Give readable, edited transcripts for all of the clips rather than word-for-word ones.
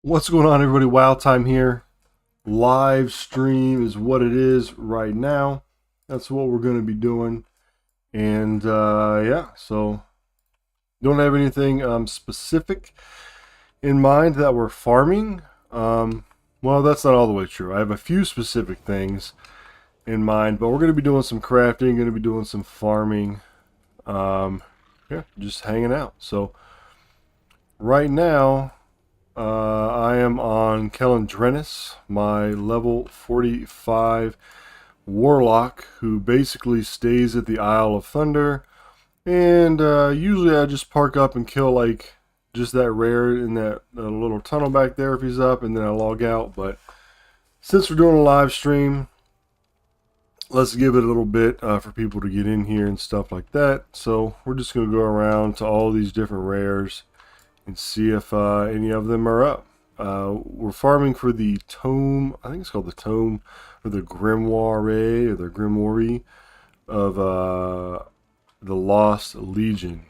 What's going on, everybody? Wild Time here. Live stream is what it is right now. That's what we're going to be doing. And yeah, so don't have anything specific in mind that we're farming. Well, that's not all the way true. I have a few specific things in mind, but we're going to be doing some crafting, going to be doing some farming. Yeah, just hanging out. So right now, I am on Kelendrenis, my level 45 warlock, who basically stays at the Isle of Thunder. And usually I just park up and kill like just that rare in that little tunnel back there if he's up, and then I log out. But since we're doing a live stream, let's give it a little bit for people to get in here and stuff like that. So we're just going to go around to all these different rares and see if any of them are up. We're farming for the tome, I think it's called the tome, or the grimoire, or the grimoire of the Lost Legion.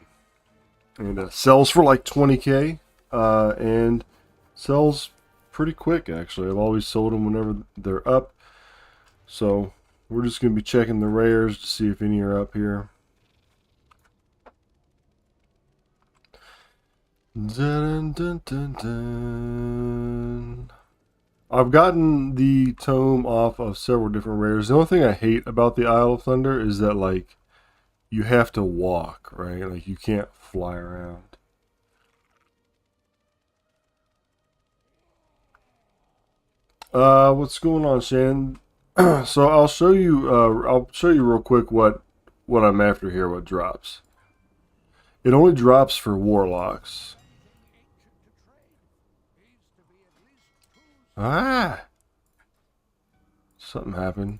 And sells for like 20k, and sells pretty quick actually. I've always sold them whenever they're up. So we're just going to be checking the rares to see if any are up here. Dun, dun, dun, dun. I've gotten the tome off of several different rares. The only thing I hate about the Isle of Thunder is that, like, you have to walk, right? Like, you can't fly around. What's going on, Shannon? So I'll show you real quick what I'm after here, what drops. It only drops for warlocks. Ah! Something happened.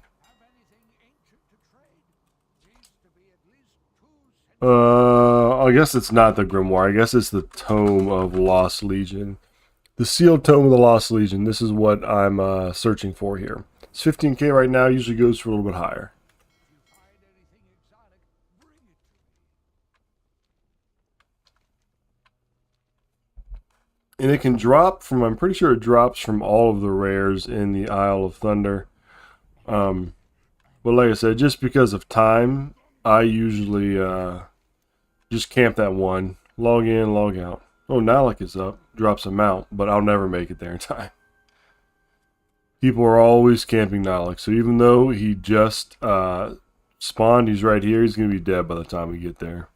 I guess it's not the grimoire. I guess it's the Tome of Lost Legion. The sealed Tome of the Lost Legion. This is what I'm searching for here. It's 15k right now. Usually goes for a little bit higher. And it can drop from, I'm pretty sure it drops from all of the rares in the Isle of Thunder. But like I said, just because of time, I usually just camp that one. Log in, log out. Oh, Nalik is up. Drops a mount, but I'll never make it there in time. People are always camping Nalik, so even though he just spawned, he's right here, he's going to be dead by the time we get there.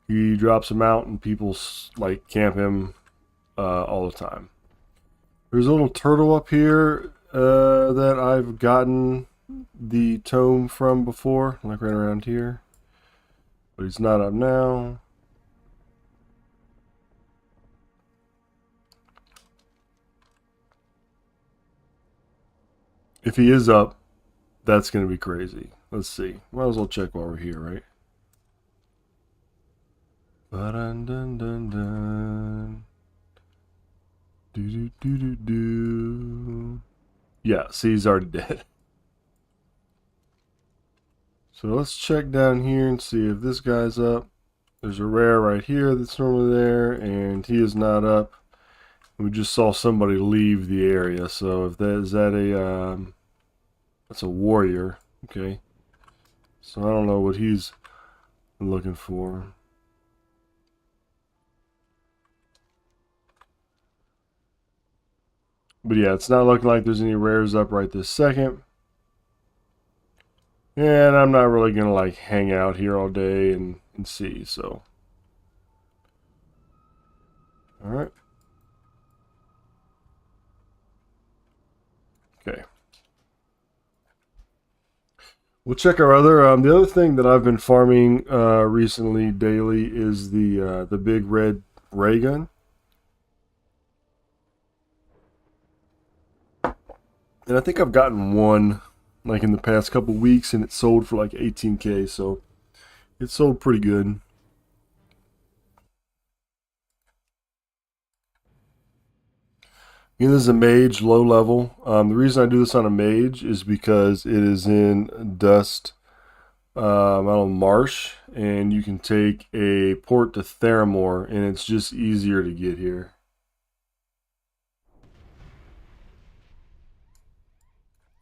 He drops him out and people like camp him all the time. There's a little turtle up here that I've gotten the tome from before, like right around here. But he's not up now. If he is up, that's going to be crazy. Let's see. Might as well check while we're here, right? Dun dun dun dun. Do do do do do. Yeah, see, he's already dead. So let's check down here and see if this guy's up. There's a rare right here that's normally there, and he is not up. We just saw somebody leave the area, so if that is that's a warrior. Okay. So I don't know what he's looking for. But yeah, it's not looking like there's any rares up right this second. And I'm not really going to like hang out here all day and see, so. Alright. Okay. We'll check our other, the other thing that I've been farming recently daily is the big red ray gun. And I think I've gotten one like in the past couple weeks, and it sold for like 18k, so it sold pretty good. Again, this is a mage, low level. The reason I do this on a mage is because it is in Dust Marsh, and you can take a port to Theramore, and it's just easier to get here.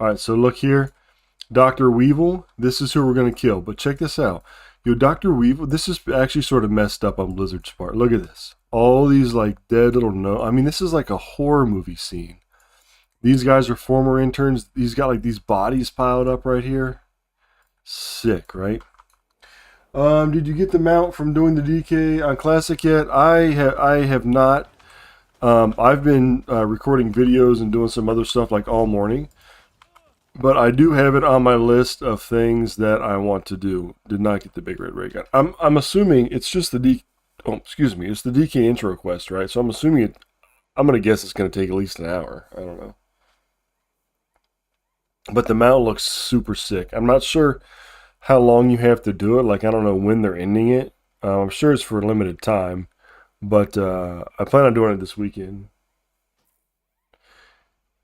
Alright, so look here. Dr. Weevil, this is who we're going to kill. But check this out. Yo, Dr. Weevil, this is actually sort of messed up on Blizzard's part. Look at this. All these, like, dead little I mean, this is like a horror movie scene. These guys are former interns. He's got, like, these bodies piled up right here. Sick, right? Did you get the mount from doing the DK on Classic yet? I have not. I've been recording videos and doing some other stuff, like, all morning. But I do have it on my list of things that I want to do. Did not get the big red ray gun. I'm assuming it's just the it's the DK intro quest, right? So I'm assuming I'm gonna guess it's gonna take at least an hour. I don't know. But the mount looks super sick. I'm not sure how long you have to do it. Like, I don't know when they're ending it. I'm sure it's for a limited time. But I plan on doing it this weekend.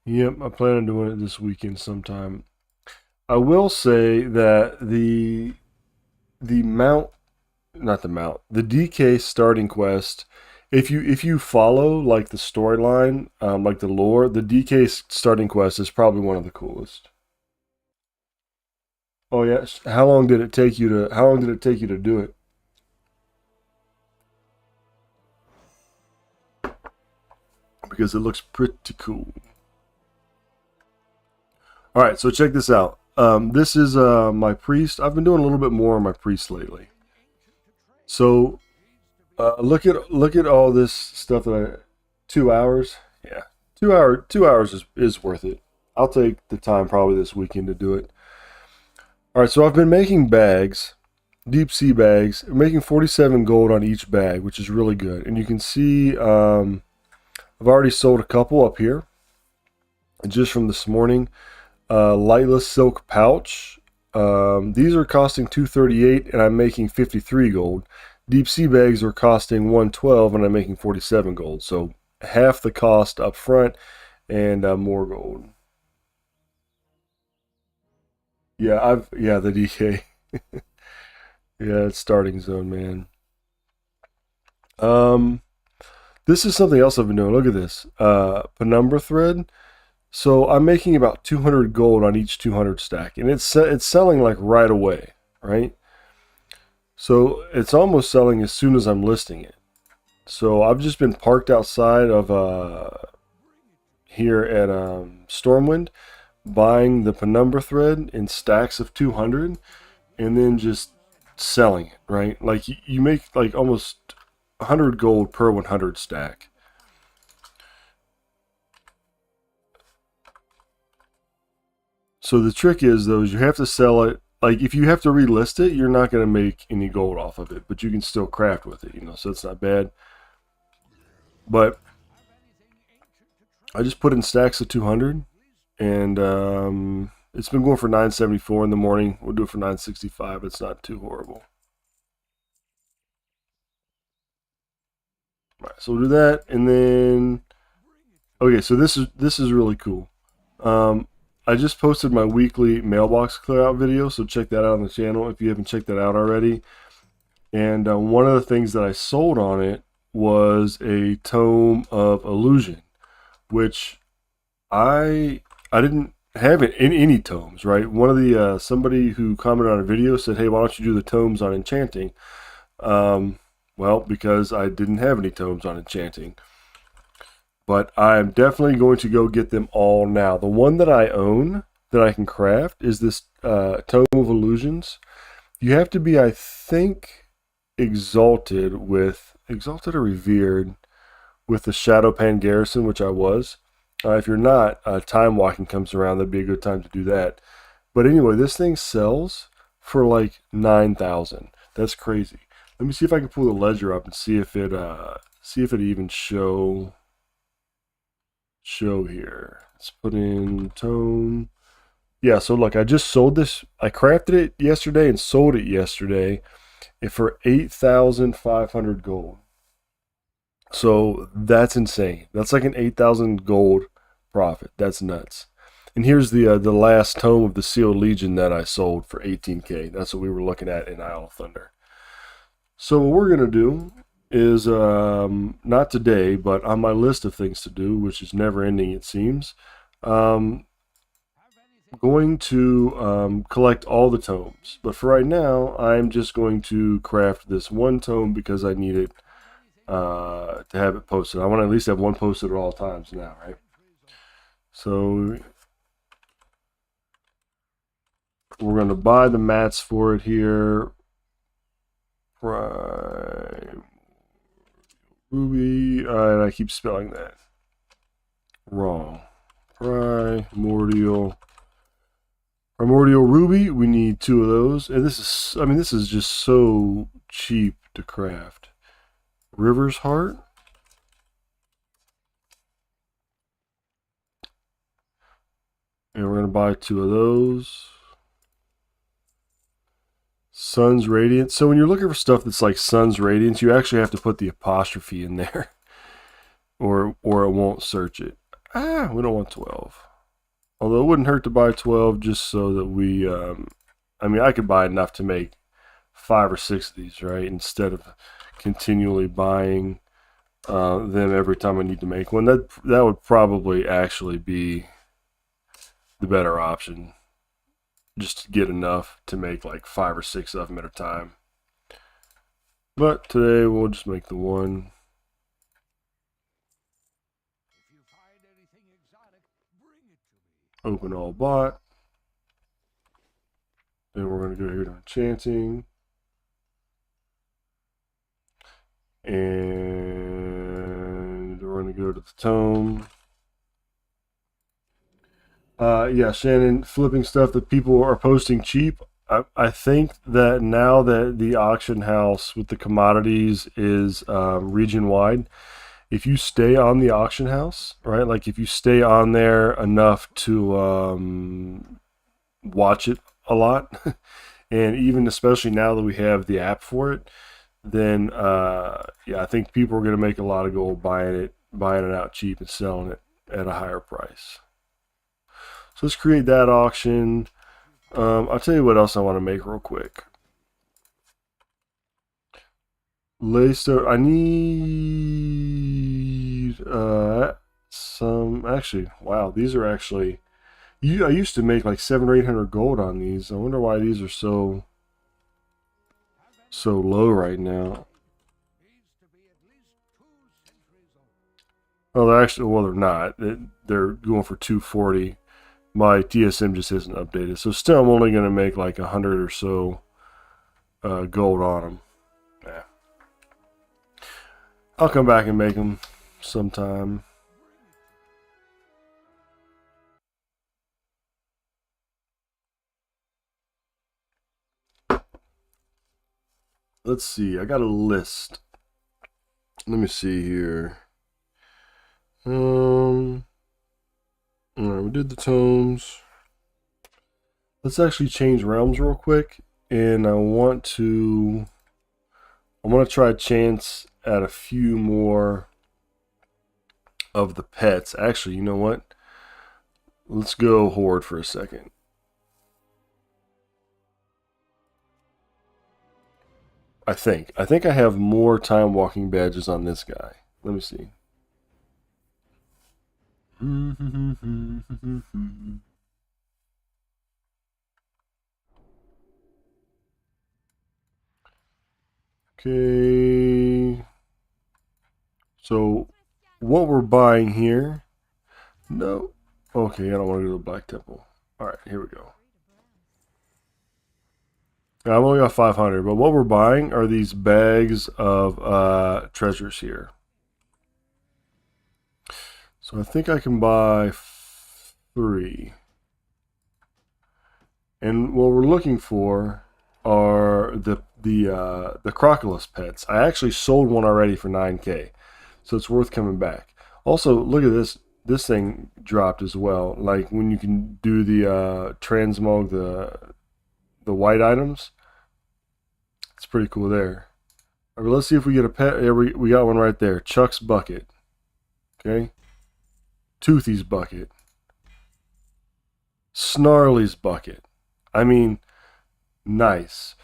Yep, I plan on doing it this weekend sometime. I will say that the mount, not the mount, the DK starting quest, if you follow like the storyline, like the lore, the DK starting quest is probably one of the coolest. Oh yes, how long did it take you to do it? Because it looks pretty cool. All right, so check this out. This is my priest. I've been doing a little bit more on my priest lately. So look at all this stuff that 2 hours. Yeah, 2 hours is worth it. I'll take the time probably this weekend to do it. All right, so I've been making bags, deep sea bags. I'm making 47 gold on each bag, which is really good. And you can see I've already sold a couple up here, just from this morning. Lightless silk pouch. These are costing 238, and I'm making 53 gold. Deep sea bags are costing 112, and I'm making 47 gold. So half the cost up front, and more gold. Yeah, the DK. Yeah, it's starting zone, man. This is something else I've been doing. Look at this. Penumbra thread. So I'm making about 200 gold on each 200 stack, and it's selling like right away, right? So it's almost selling as soon as I'm listing it. So I've just been parked outside of here at Stormwind, buying the penumbra thread in stacks of 200, and then just selling it, right? Like you make like almost 100 gold per 100 stack. So the trick is, though, is you have to sell it. Like, if you have to relist it, you're not going to make any gold off of it, but you can still craft with it, so it's not bad. But I just put in stacks of 200, and it's been going for 974 in the morning. We'll do it for 965. It's not too horrible. All right, so we'll do that, and then okay, so this is really cool. I just posted my weekly mailbox clear out video, so check that out on the channel if you haven't checked that out already. And one of the things that I sold on it was a tome of illusion, which I didn't have it in any tomes, right? One of the somebody who commented on a video said, "Hey, why don't you do the tomes on enchanting?" Well, because I didn't have any tomes on enchanting. But I'm definitely going to go get them all now. The one that I own that I can craft is this Tome of Illusions. You have to be, I think, exalted or revered with the Shadowpan Garrison, which I was. If you're not, Time Walking comes around. That'd be a good time to do that. But anyway, this thing sells for like 9,000. That's crazy. Let me see if I can pull the ledger up and see if it even show here. Let's put in tome. Yeah, so look, I just sold this. I crafted it yesterday and sold it yesterday for 8,500 gold. So that's insane. That's like an 8,000 gold profit. That's nuts. And here's the last tome of the Sealed Legion that I sold for 18k. That's what we were looking at in Isle of Thunder. So what we're gonna do is not today, but on my list of things to do, which is never ending, it seems. going to collect all the tomes, but for right now, I'm just going to craft this one tome because I need it to have it posted. I want to at least have one posted at all times now, right? So we're going to buy the mats for it here. Prime Ruby, and I keep spelling that wrong. Primordial Ruby. We need 2 of those, and this is, I mean, this is just so cheap to craft. River's Heart. And we're going to buy 2 of those. Sun's Radiance. So when you're looking for stuff that's like Sun's Radiance, you actually have to put the apostrophe in there. or it won't search it. We don't want 12. Although it wouldn't hurt to buy 12 just so that we, I mean, I could buy enough to make 5 or 6 of these, right? Instead of continually buying them every time I need to make one. That would probably actually be the better option. Just to get enough to make like 5 or 6 of them at a time. But today we'll just make the one. Open all bot. Then we're going to go here to enchanting. And we're going to go to the tome. Yeah, Shannon, flipping stuff that people are posting cheap. I think that now that the auction house with the commodities is region wide, if you stay on the auction house, right? Like if you stay on there enough to watch it a lot, and even especially now that we have the app for it, then yeah, I think people are going to make a lot of gold buying it out cheap and selling it at a higher price. So let's create that auction. I'll tell you what else I want to make real quick. Laser, I need some, actually, wow, these are actually, I used to make like 700 or 800 gold on these. I wonder why these are so low right now. Oh, they're actually, well, they're not. They're going for 240. My TSM just isn't updated. So still, I'm only going to make like 100 or so gold on them. Yeah. I'll come back and make them sometime. Let's see. I got a list. Let me see here. Alright, we did the tomes. Let's actually change realms real quick, and I want to try a chance at a few more of the pets. Actually, you know what? Let's go Horde for a second. I think I have more time walking badges on this guy. Let me see. Okay. So what we're buying here. No. Okay, I don't want to go to the Black Temple. Alright, here we go. I've only got 500, but what we're buying are these bags of treasures here. So I think I can buy 3. And what we're looking for are the Crocolus pets. I actually sold one already for 9K, so it's worth coming back. Also, look at this. This thing dropped as well. Like when you can do the Transmog, the white items. It's pretty cool there. All right, let's see if we get a pet. Yeah, we got one right there. Chuck's bucket. Okay. Toothy's bucket. Snarly's bucket. I mean, nice.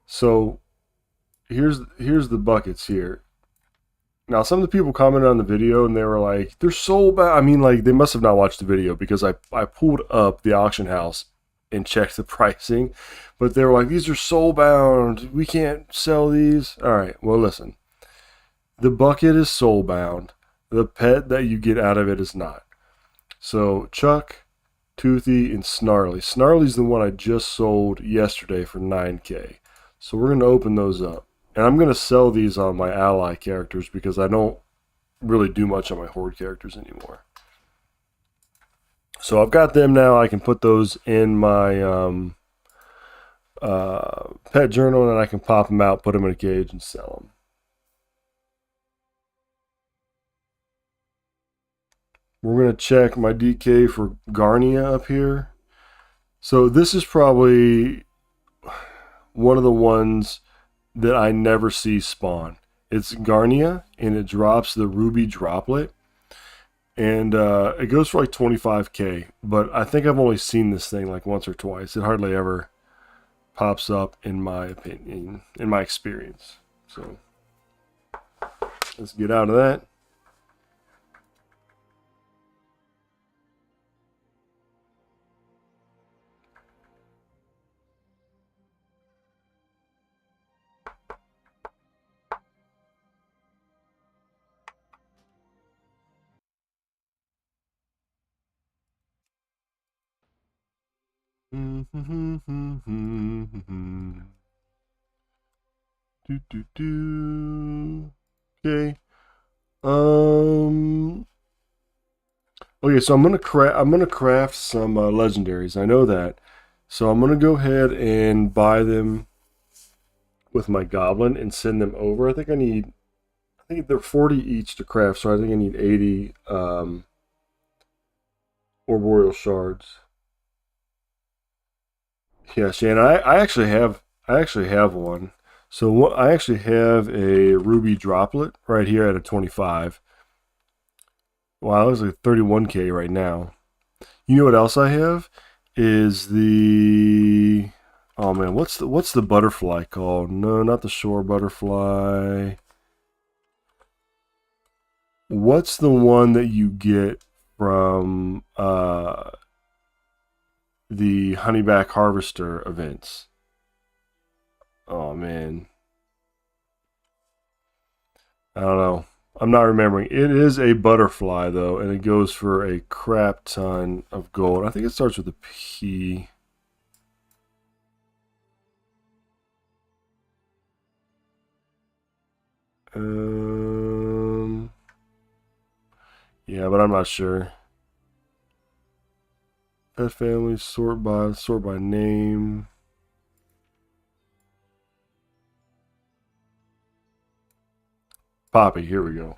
So here's the buckets here. Now, some of the people commented on the video and they were like, they're soul bound. I mean, like, they must have not watched the video because I pulled up the auction house and checked the pricing. But they were like, these are soul bound. We can't sell these. All right, well, listen. The bucket is soul bound. The pet that you get out of it is not. So, Chuck, Toothy, and Snarly. Snarly's the one I just sold yesterday for 9K. So, we're going to open those up. And I'm going to sell these on my ally characters because I don't really do much on my horde characters anymore. So I've got them now. I can put those in my pet journal, and I can pop them out, put them in a cage, and sell them. We're going to check my DK for Garnia up here. So this is probably one of the ones that I never see spawn. It's Garnia, and it drops the ruby droplet, and it goes for like 25k, but I think I've only seen this thing like once or twice. It hardly ever pops up in my opinion, in my experience. So let's get out of that. Okay. Okay, so I'm gonna craft some legendaries. I know that. So I'm gonna go ahead and buy them with my goblin and send them over. I think they're 40 each to craft, so I think I need 80 arboreal shards. Yeah, Shannon, I actually have one. So I actually have a ruby droplet right here at a 25. Wow, it's like 31k right now. You know what else I have is the, oh man, what's the butterfly called? No, not the shore butterfly. What's the one that you get from the honeyback harvester events? Oh man, I don't know. I'm not remembering. It is a butterfly though, and it goes for a crap ton of gold. I think it starts with a P. Yeah, but I'm not sure. Pet family, sort by name. Poppy, here we go.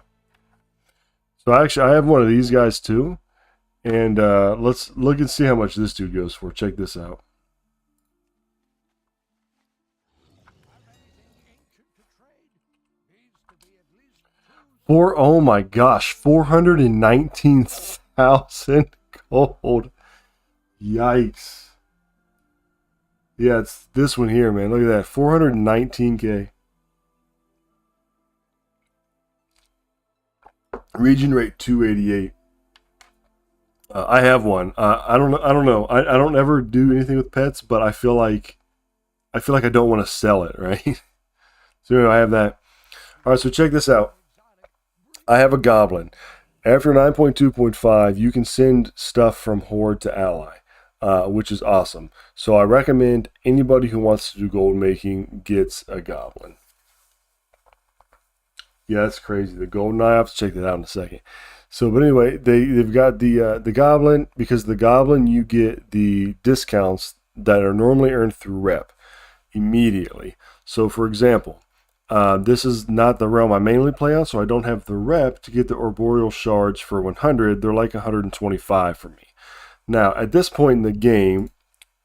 So actually, I have one of these guys too, and let's look and see how much this dude goes for. Check this out. Oh my gosh, 419,000 gold. Yikes. Yeah, it's this one here, man. Look at that. 419k. Region rate 288. I have one. I don't know. I don't ever do anything with pets, but I feel like I don't want to sell it, right? So anyway, I have that. All right, so check this out. I have a goblin. After 9.2.5, you can send stuff from horde to ally, which is awesome. So I recommend anybody who wants to do gold making gets a goblin. Yeah, that's crazy. The golden eye, I have to check that out in a second. So, but anyway, they've got the goblin, because the goblin you get the discounts that are normally earned through rep immediately. So, for example, this is not the realm I mainly play on, so I don't have the rep to get the arboreal shards for 100. They're like 125 for me. Now, at this point in the game,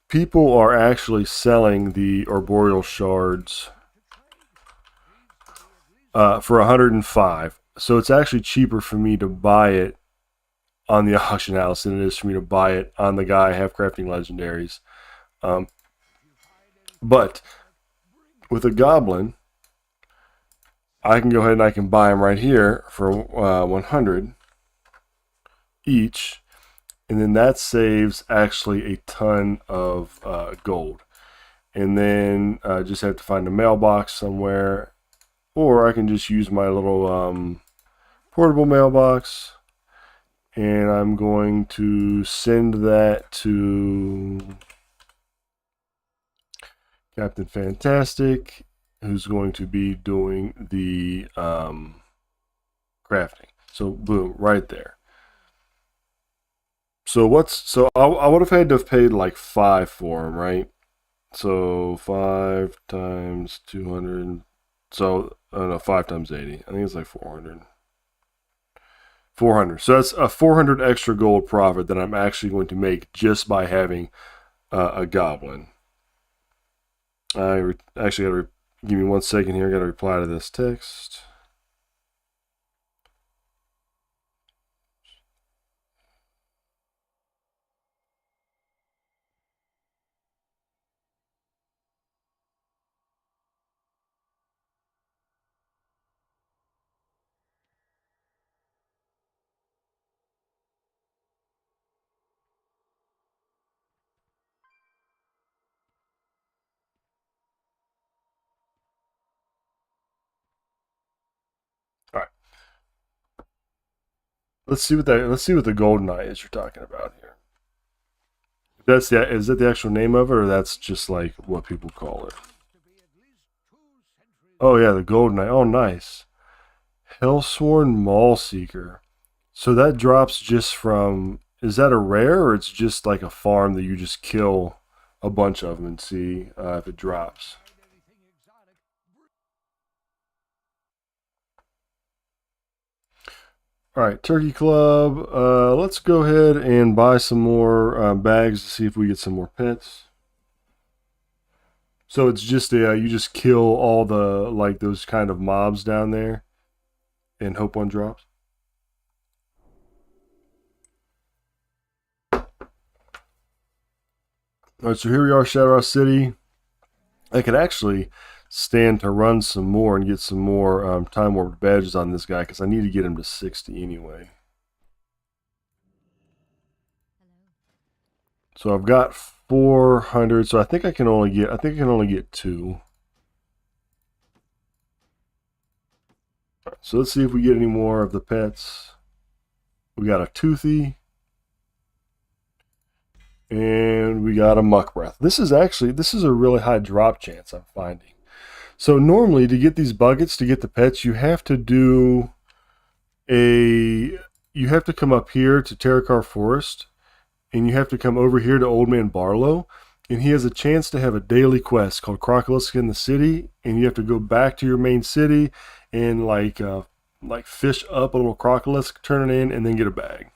people are actually selling the arboreal shards for 105. So it's actually cheaper for me to buy it on the auction house than it is for me to buy it on the guy I have crafting legendaries. But with a goblin, I can go ahead and I can buy them right here for 100 each, and then that saves actually a ton of gold. And then just have to find a mailbox somewhere, or I can just use my little portable mailbox, and I'm going to send that to Captain Fantastic, who's going to be doing the crafting. So boom, right there. So I would have had to have paid like 5 for him, right? So 5 times 200. So I don't know, 5 times 80. I think it's like 400. 400. So that's a 400 extra gold profit that I'm actually going to make just by having a goblin. Actually got to give me 1 second here. I got to reply to this text. All right. Let's see what the golden eye is you're talking about here. Is that the actual name of it, or that's just like what people call it? Oh yeah, the golden eye. Oh nice. Hellsworn Maul Seeker. So that drops just from. Is that a rare, or it's just like a farm that you just kill a bunch of them and see if it drops? All right, Turkey Club. Let's go ahead and buy some more bags to see if we get some more pets. So it's just you just kill all the like those kind of mobs down there and hope one drops. All right, so here we are, Shadow City. I could actually stand to run some more and get some more time warped badges on this guy because I need to get him to 60 anyway. So I've got 400. So I think I can only get 2. Right, so let's see if we get any more of the pets. We got a Toothy. And we got a Muck Breath. This is a really high drop chance I'm finding. So normally to get these buckets, to get the pets, you have to come up here to Terracar Forest, and you have to come over here to Old Man Barlow, and he has a chance to have a daily quest called Crocolisk in the City, and you have to go back to your main city and like fish up a little Crocolisk, turn it in, and then get a bag.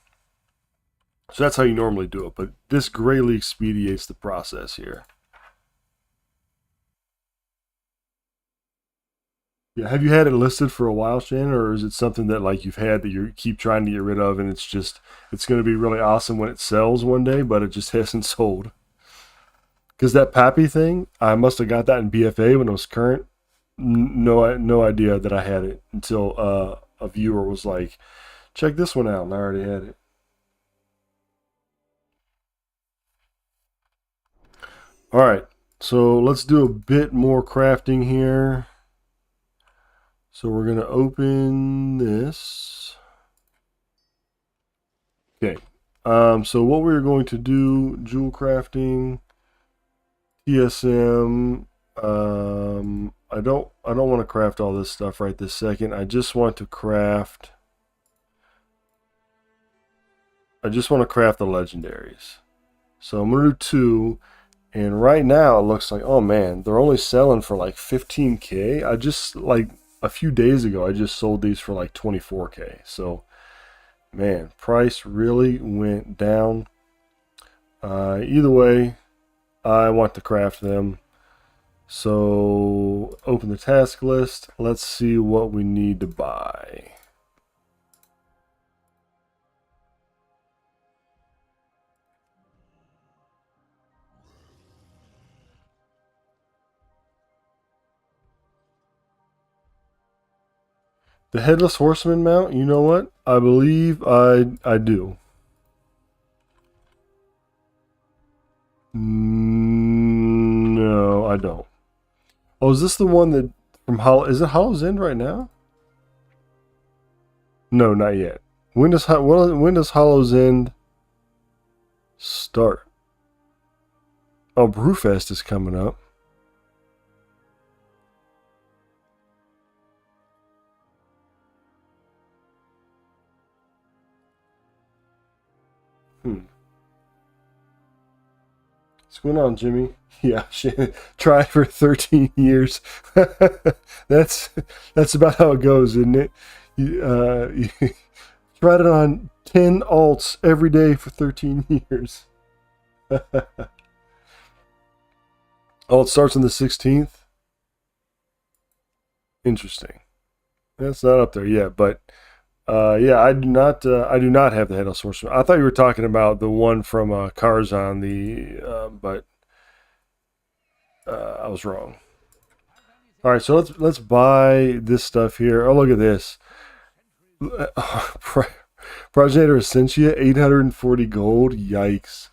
So that's how you normally do it, but this greatly expedites the process here. Yeah, have you had it listed for a while, Shannon, or is it something that like you've had that you keep trying to get rid of, and it's going to be really awesome when it sells one day, but it just hasn't sold? Because that Pappy thing, I must have got that in BFA when it was current. No idea that I had it until a viewer was like, "Check this one out," and I already had it. All right, so let's do a bit more crafting here. So we're going to open this. Okay. So what we're going to do, jewel crafting, TSM. I don't want to craft all this stuff right this second. I just want to craft the legendaries. So I'm gonna do 2. And right now it looks like, oh man, they're only selling for like 15K. I just like a few days ago I just sold these for like 24K. So man, price really went down. Either way, I want to craft them. So open the task list. Let's see what we need to buy. The Headless Horseman mount, you know what? I believe I do. No, I don't. Oh, is this the one that from Hollow? Is it Hollow's End right now? No, not yet. When does Hollow's End start? Oh, Brewfest is coming up. What's going on, Jimmy? Yeah, try for 13 years. that's that's about how it goes, isn't it? You tried it on 10 alts every day for 13 years. Oh, it starts on the 16th. Interesting. That's not up there yet, but yeah, I do not. I do not have the Headless Horseman. I thought you were talking about the one from Karzan. But I was wrong. All right, so let's buy this stuff here. Oh, look at this. Progenitor Essentia, 840 gold. Yikes.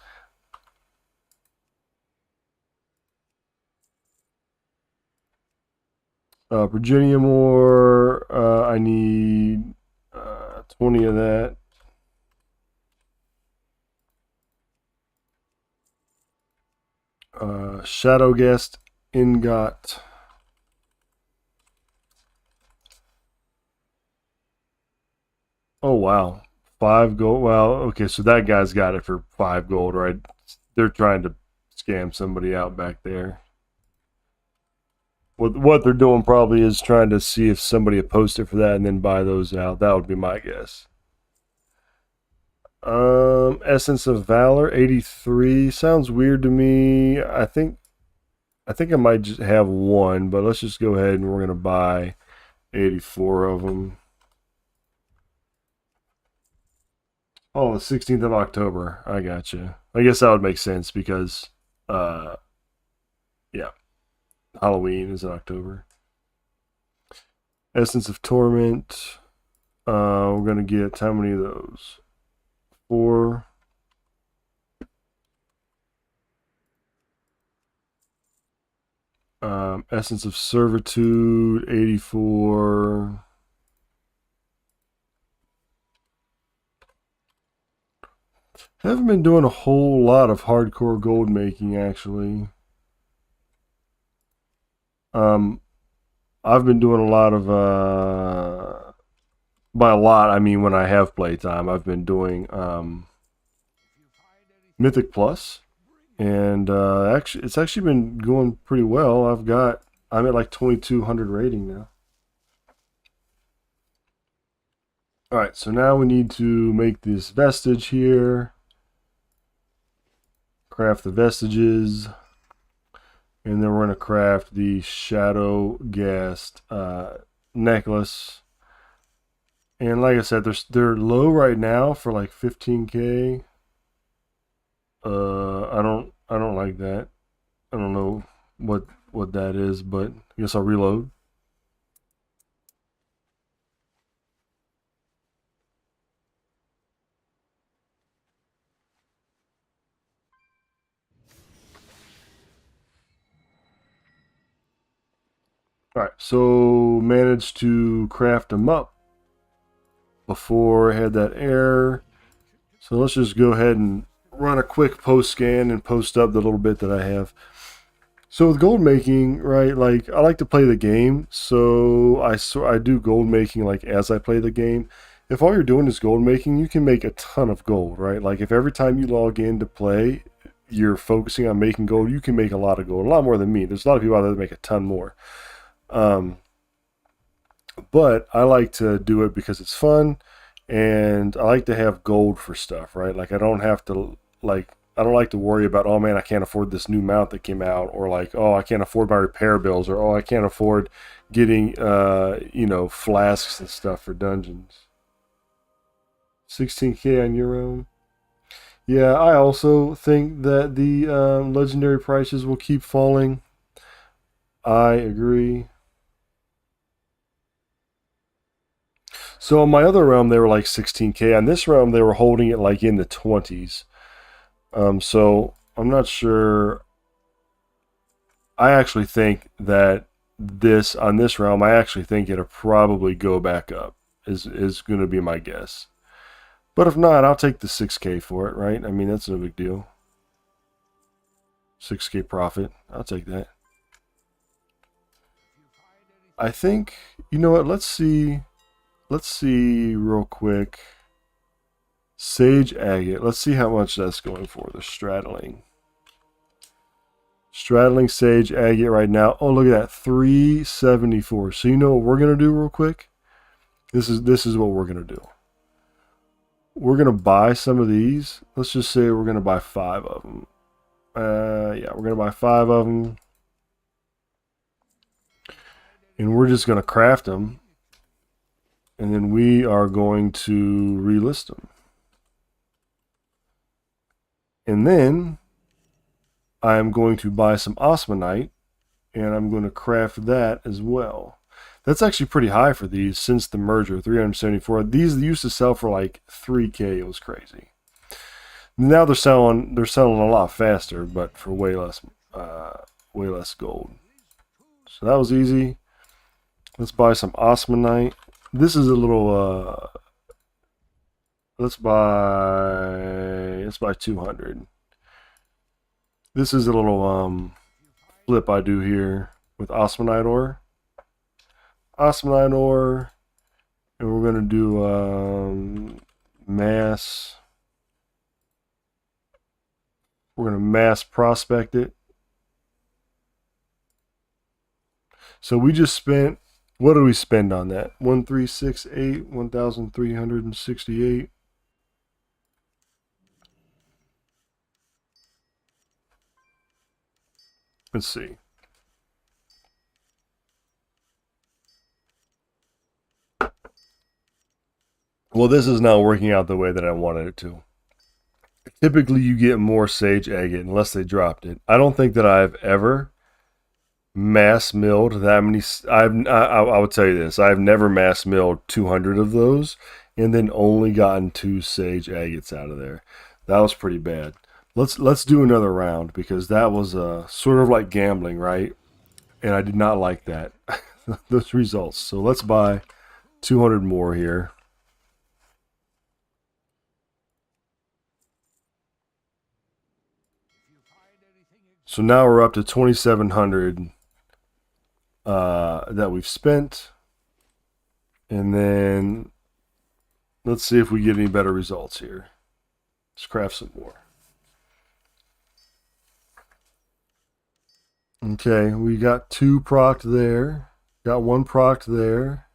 Virginia Moore. I need 20 of that. Shadowgast Ingot. Oh wow, 5 gold. Well, okay, so that guy's got it for 5 gold, right? They're trying to scam somebody out back there. What they're doing probably is trying to see if somebody will post it for that and then buy those out. That would be my guess. Essence of Valor 83 sounds weird to me. I think I might just have one, but let's just go ahead and we're gonna buy 84 of them. Oh, the 16th of October. I got you. I guess that would make sense because, uh, yeah, Halloween is in October. Essence of Torment. We're gonna get how many of those? 4. Essence of Servitude, 84. Haven't been doing a whole lot of hardcore gold making actually. I've been doing a lot of by a lot I mean when I have playtime. I've been doing Mythic Plus, and actually it's actually been going pretty well. I'm at like 2200 rating now. All right, so now we need to make this vestige here. Craft the vestiges. And then we're going to craft the Shadow Ghast necklace. And like I said, they're low right now for like 15k. I don't like that. I don't know what that is, but I guess I'll reload. Alright, so managed to craft them up before I had that error. So let's just go ahead and run a quick post scan and post up the little bit that I have. So with gold making, right, like I like to play the game, so I do gold making like as I play the game. If all you're doing is gold making, you can make a ton of gold, right? Like if every time you log in to play, you're focusing on making gold, you can make a lot of gold, a lot more than me. There's a lot of people out there that make a ton more. But I like to do it because it's fun, and I like to have gold for stuff, right? Like I don't have to I don't like to worry about, oh man, I can't afford this new mount that came out, or like, oh, I can't afford my repair bills, or oh, I can't afford getting flasks and stuff for dungeons. 16k on your own. Yeah, I also think that the legendary prices will keep falling. I agree. So in my other realm, they were like 16K. On this realm, they were holding it like in the 20s. So I'm not sure. I actually think that on this realm, I actually think it'll probably go back up. Is going to be my guess. But if not, I'll take the 6K for it, right? I mean, that's no big deal. 6K profit. I'll take that. I think, you know what? Let's see real quick. Sage agate. Let's see how much that's going for. The straddling sage agate right now. Oh, look at that. 374. So you know what we're going to do real quick? This is what we're going to do. We're going to buy some of these. Let's just say we're going to buy 5 of them. Yeah, we're going to buy 5 of them. And we're just going to craft them. And then we are going to relist them. And then I am going to buy some osmanite. And I'm going to craft that as well. That's actually pretty high for these since the merger, 374. These used to sell for like 3K. It was crazy. Now they're selling a lot faster, but for way less gold. So that was easy. Let's buy some osmanite. This is a little let's buy 200. This is a little flip I do here with osmanite ore. Osmanite ore, and we're going to do mass. We're going to mass prospect it. So we just spent, what did we spend on that? 1368, 1,368. Let's see. Well, this is not working out the way that I wanted it to. Typically, you get more sage agate unless they dropped it. I don't think that I've ever mass milled that many. I would tell you this: I've never mass milled 200 of those, and then only gotten 2 sage agates out of there. That was pretty bad. Let's do another round because that was sort of like gambling, right? And I did not like that those results. So let's buy 200 more here. So now we're up to 2,700 that we've spent. And then let's see if we get any better results here. Let's craft some more. Okay, we got 2 procced there. Got 1 procced there.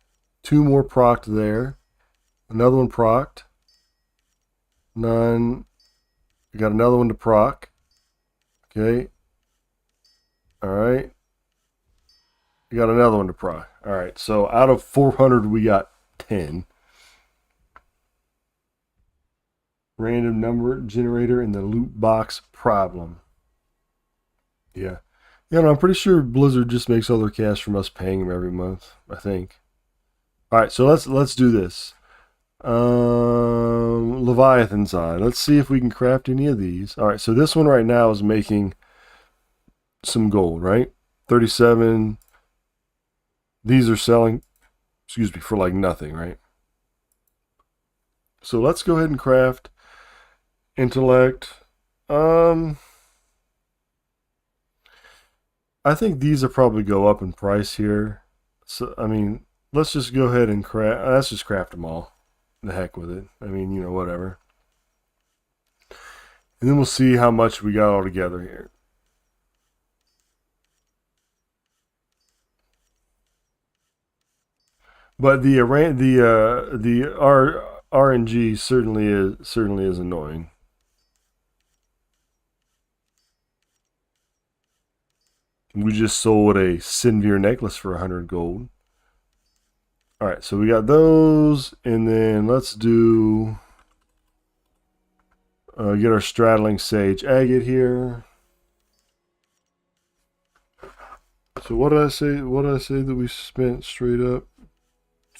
2 more procced there. Another one procced. None. We got another one to proc. Okay. Alright. We got another one to proc. Alright, so out of 400 we got 10. Random number generator in the loot box problem. Yeah. Yeah, no, I'm pretty sure Blizzard just makes all their cash from us paying them every month, I think. Alright, so let's do this. Leviathan's Eye. Let's see if we can craft any of these. Alright, so this one right now is making some gold, right? 37. These are selling, excuse me, for like nothing, right? So let's go ahead and craft intellect. I think these will probably go up in price here. So I mean, let's just go ahead and craft. Let's just craft them all. The heck with it. I mean, you know, whatever. And then we'll see how much we got all together here. But the RNG certainly is annoying. We just sold a Sinvir necklace for 100 gold. Alright, so we got those, and then let's do get our straddling sage agate here. So what did I say? What did I say that we spent straight up?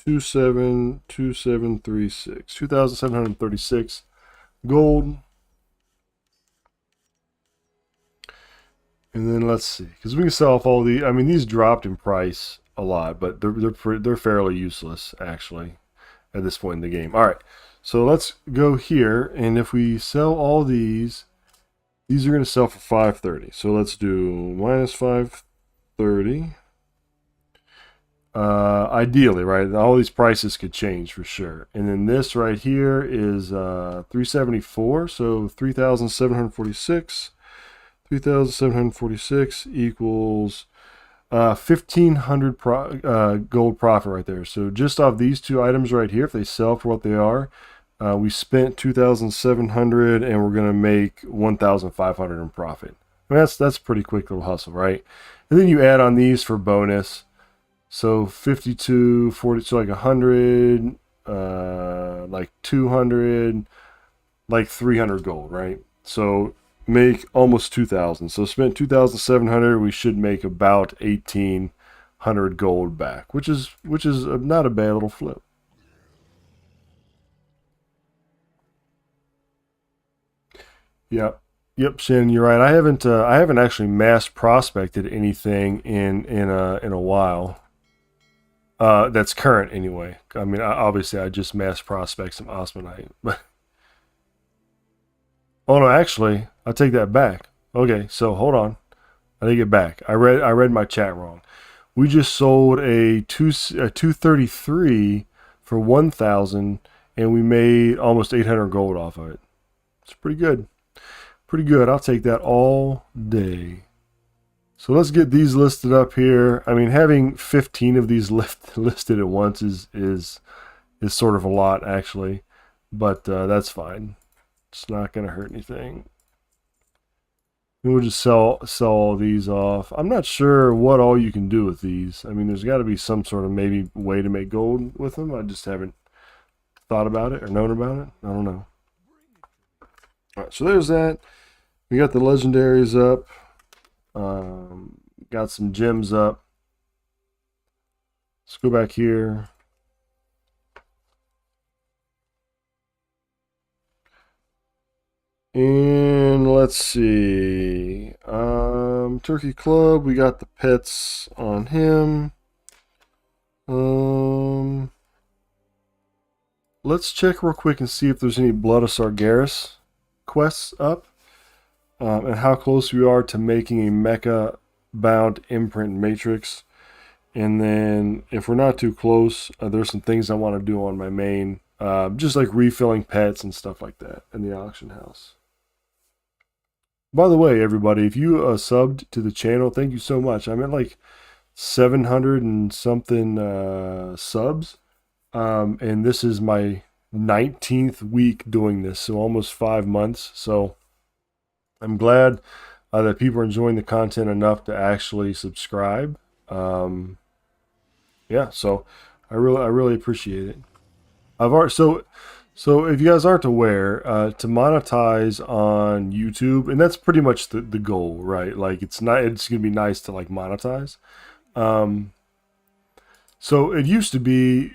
272736, 2,736 gold. And then let's see, because we can sell off all the. I mean, these dropped in price a lot, but they're fairly useless actually at this point in the game. All right, so let's go here, and if we sell all these are going to sell for 530. So let's do minus 530. Ideally, right? All these prices could change for sure. And then this right here is 374. So 3,746. 3,746 equals 1,500 gold profit right there. So just off these two items right here, if they sell for what they are, we spent 2,700 and we're gonna make 1,500 in profit. I mean, that's a pretty quick little hustle, right? And then you add on these for bonus. So 52, 40, so like 100, like 200, like 300 gold, right? So make almost 2,000. So spent 2,700. We should make about 1,800 gold back, which is not a bad little flip. Yep. Yep, Shannon, you're right. I haven't actually mass prospected anything in a while. That's current anyway. I mean, obviously, I just mass prospect some osmanite, but oh no, actually, I take that back. Okay, so hold on, I take it back. I read my chat wrong. We just sold a 233 for 1,000, and we made almost 800 gold off of it. It's pretty good. Pretty good. I'll take that all day. So let's get these listed up here. I mean, having 15 of these listed at once is sort of a lot, actually, but that's fine. It's not going to hurt anything. We'll just sell all these off. I'm not sure what all you can do with these. I mean, there's got to be some sort of maybe way to make gold with them. I just haven't thought about it or known about it. I don't know. All right, so there's that. We got the legendaries up. Got some gems up. Let's go back here. And let's see. Turkey Club, we got the pets on him. Let's check real quick and see if there's any Blood of Sargeras quests up. And how close we are to making a mecha bound imprint matrix. And then if we're not too close, there's some things I want to do on my main, just like refilling pets and stuff like that in the auction house. By the way, everybody, if you subbed to the channel, thank you so much. I'm at like 700 and something subs, and this is my 19th week doing this, so almost 5 months. So I'm glad that people are enjoying the content enough to actually subscribe. Yeah, so I really appreciate it. So if you guys aren't aware, to monetize on YouTube, and that's pretty much the goal, right? Like it's gonna be nice to like monetize. So it used to be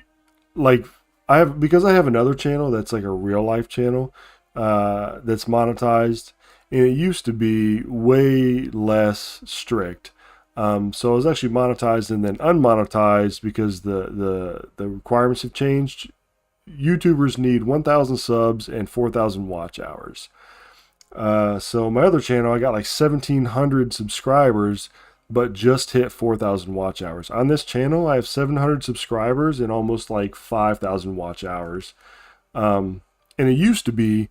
like because I have another channel that's like a real life channel that's monetized. And it used to be way less strict. So I was actually monetized and then unmonetized because the requirements have changed. YouTubers need 1,000 subs and 4,000 watch hours. So my other channel, I got like 1,700 subscribers, but just hit 4,000 watch hours. On this channel, I have 700 subscribers and almost like 5,000 watch hours. And it used to be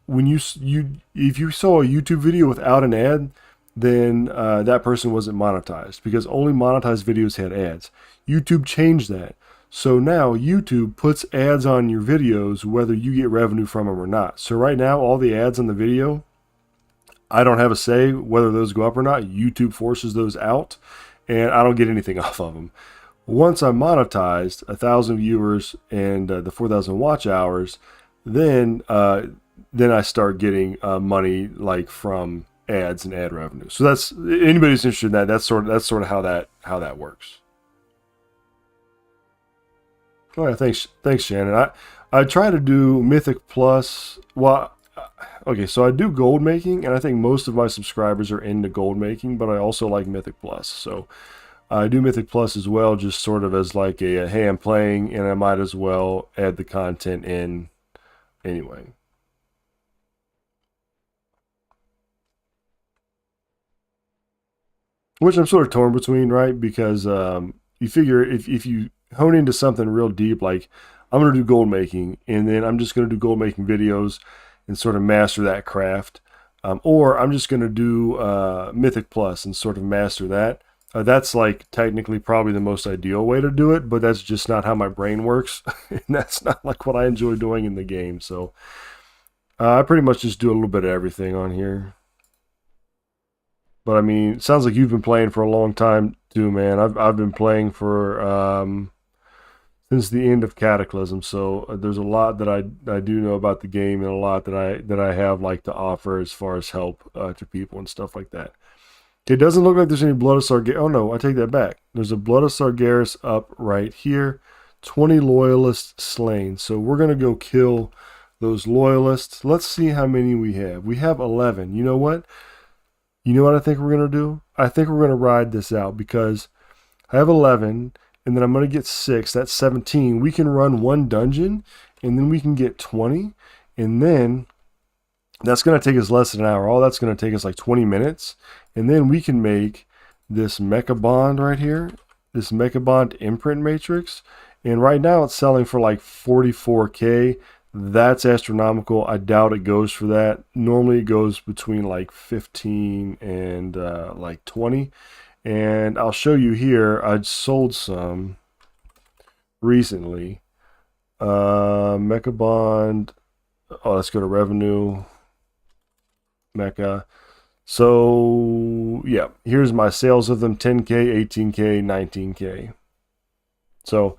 when if you saw a YouTube video without an ad, then that person wasn't monetized because only monetized videos had ads. YouTube changed that. So now YouTube puts ads on your videos whether you get revenue from them or not. So right now, all the ads on the video, I don't have a say whether those go up or not. YouTube forces those out, and I don't get anything off of them. Once I'm monetized, 1,000 viewers and the 4,000 watch hours, then I start getting money like from ads and ad revenue. So that's anybody who's interested in that. That's sort of how that works. Oh, yeah, thanks, Shannon. I try to do Mythic Plus. Well, okay, so I do gold making, and I think most of my subscribers are into gold making, but I also like Mythic Plus. So I do Mythic Plus as well, just sort of as like a hey, I'm playing, and I might as well add the content in anyway. Which I'm sort of torn between, right? Because you figure if you hone into something real deep, like I'm going to do gold making, and then I'm just going to do gold making videos and sort of master that craft. Or I'm just going to do Mythic Plus and sort of master that. That's like technically probably the most ideal way to do it, but that's just not how my brain works. And that's not like what I enjoy doing in the game. So I pretty much just do a little bit of everything on here. But I mean, it sounds like you've been playing for a long time too, man. I've been playing for since the end of Cataclysm, so there's a lot that I do know about the game, and a lot that I have like to offer as far as help to people and stuff like that. It doesn't look like there's any Blood of Sargeras. Oh no, I take that back. There's a Blood of Sargeras up right here. 20 loyalists slain. So we're gonna go kill those loyalists. Let's see how many we have. We have 11. You know what? You know what I think we're going to do? I think we're going to ride this out because I have 11, and then I'm going to get 6. That's 17. We can run one dungeon, and then we can get 20, and then that's going to take us less than an hour. All that's going to take us like 20 minutes, and then we can make this Mecha Bond right here, this Mecha Bond imprint matrix, and right now it's selling for like 44K. That's astronomical. I doubt it goes for that. Normally it goes between like 15 and like 20. And I'll show you here. I sold some recently. Mecha Bond. Oh, let's go to revenue. Mecha. So yeah, here's my sales of them: 10K, 18K, 19K. So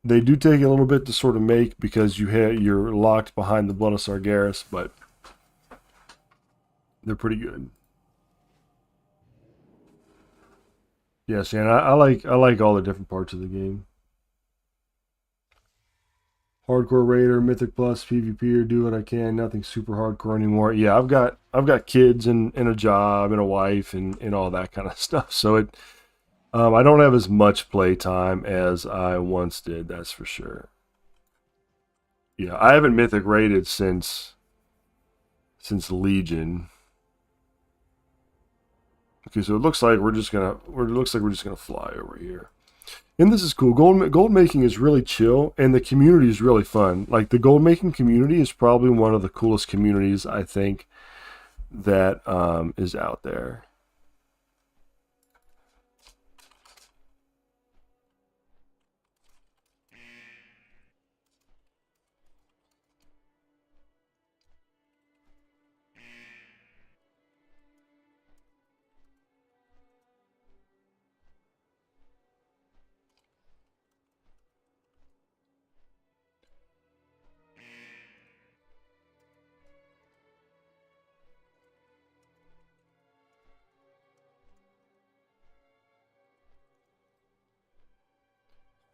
they do take a little bit to sort of make because you're locked behind the Blood of Sargeras, but they're pretty good. Yes, and I like all the different parts of the game. Hardcore Raider, Mythic Plus, PvP, or do what I can. Nothing super hardcore anymore. Yeah, I've got kids and a job and a wife and all that kind of stuff. So I don't have as much playtime as I once did, that's for sure. Yeah, I haven't Mythic rated since Legion. Okay, so it looks like we're just gonna fly over here. And this is cool. Gold making is really chill, and the community is really fun. Like the gold making community is probably one of the coolest communities I think that is out there.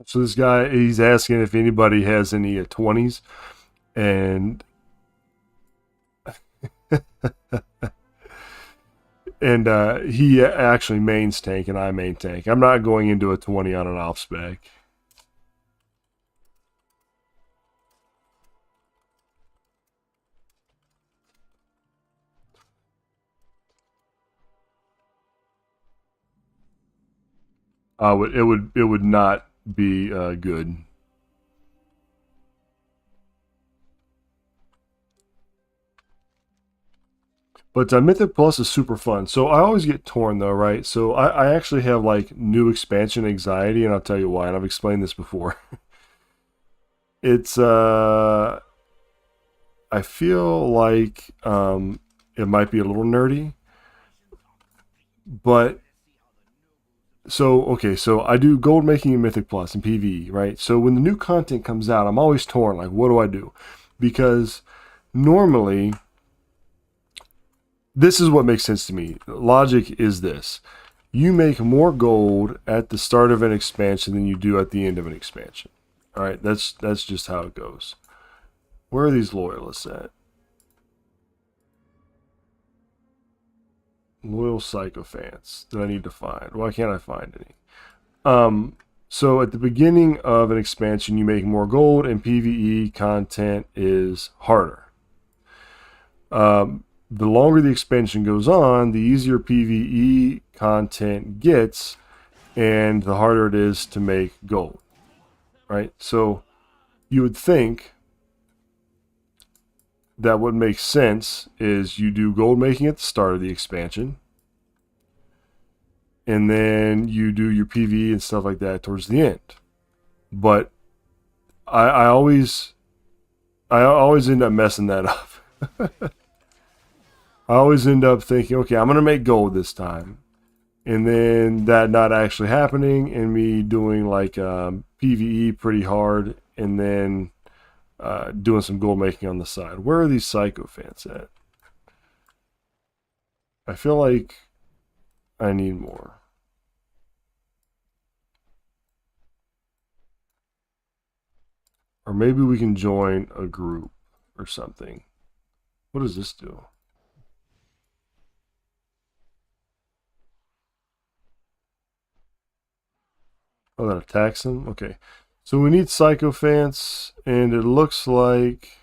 So this guy, he's asking if anybody has any 20s, and and he actually mains tank and I main tank. I'm not going into a 20 on an off spec. It would not be good. But Mythic Plus is super fun. So I always get torn though, right? So I actually have like new expansion anxiety, and I'll tell you why. And I've explained this before. It's I feel like it might be a little nerdy, but so okay, so I do gold making in Mythic Plus and PvE, right? So when the new content comes out, I'm always torn. Like, what do I do? Because normally, this is what makes sense to me. Logic is this: you make more gold at the start of an expansion than you do at the end of an expansion. All right, that's just how it goes. Where are these loyalists at? Loyal sycophants that I need to find. Why can't I find any? So at the beginning of an expansion, you make more gold, and PvE content is harder. The longer the expansion goes on, the easier PvE content gets, and the harder it is to make gold. Right? So you would think that what makes sense is you do gold making at the start of the expansion, and then you do your PvE and stuff like that towards the end. But I always end up messing that up. I always end up thinking, okay, I'm gonna make gold this time, and then that not actually happening, and me doing like PvE pretty hard, and then doing some gold making on the side. Where are these sycophants at? I feel like I need more. Or maybe we can join a group or something. What does this do? Oh, that attacks them? Okay. So we need sycophants, and it looks like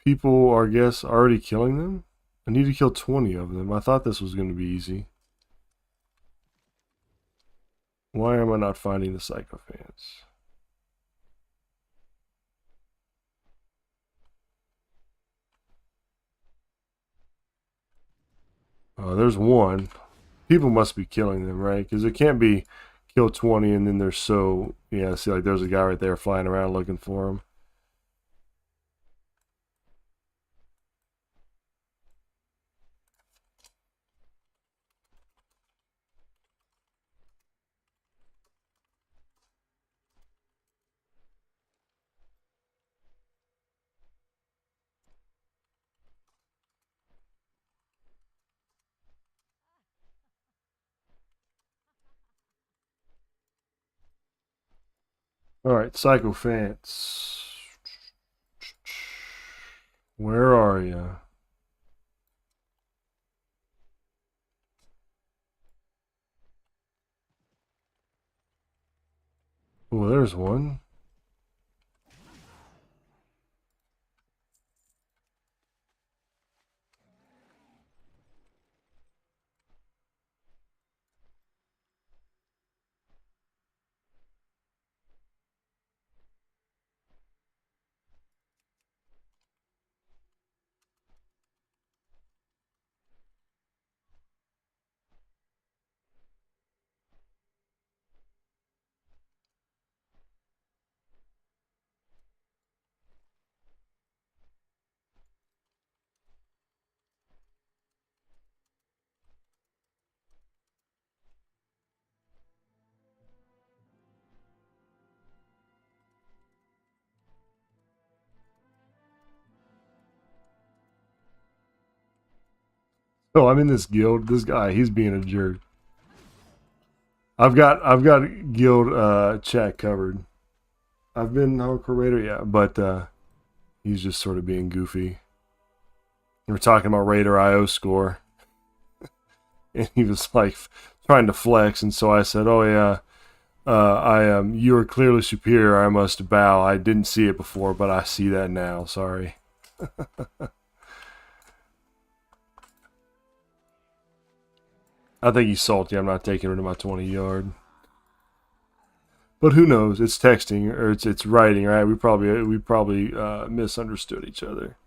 people are, I guess, already killing them. I need to kill 20 of them. I thought this was going to be easy. Why am I not finding the sycophants? Oh, there's one. People must be killing them, right? Because it can't be kill 20 and then they're so... Yeah, see, like there's a guy right there flying around looking for him. Alright, sycophants. Where are you? Oh, there's one. Oh, I'm in this guild. This guy, he's being a jerk. I've got guild chat covered. I've been hardcore raider, yeah, but he's just sort of being goofy. We're talking about Raider IO score, and he was like trying to flex, and so I said, "Oh yeah, you are clearly superior. I must bow. I didn't see it before, but I see that now. Sorry." I think he's salty. I'm not taking rid of my 20-yard. But who knows? It's texting or it's writing, right? We probably misunderstood each other.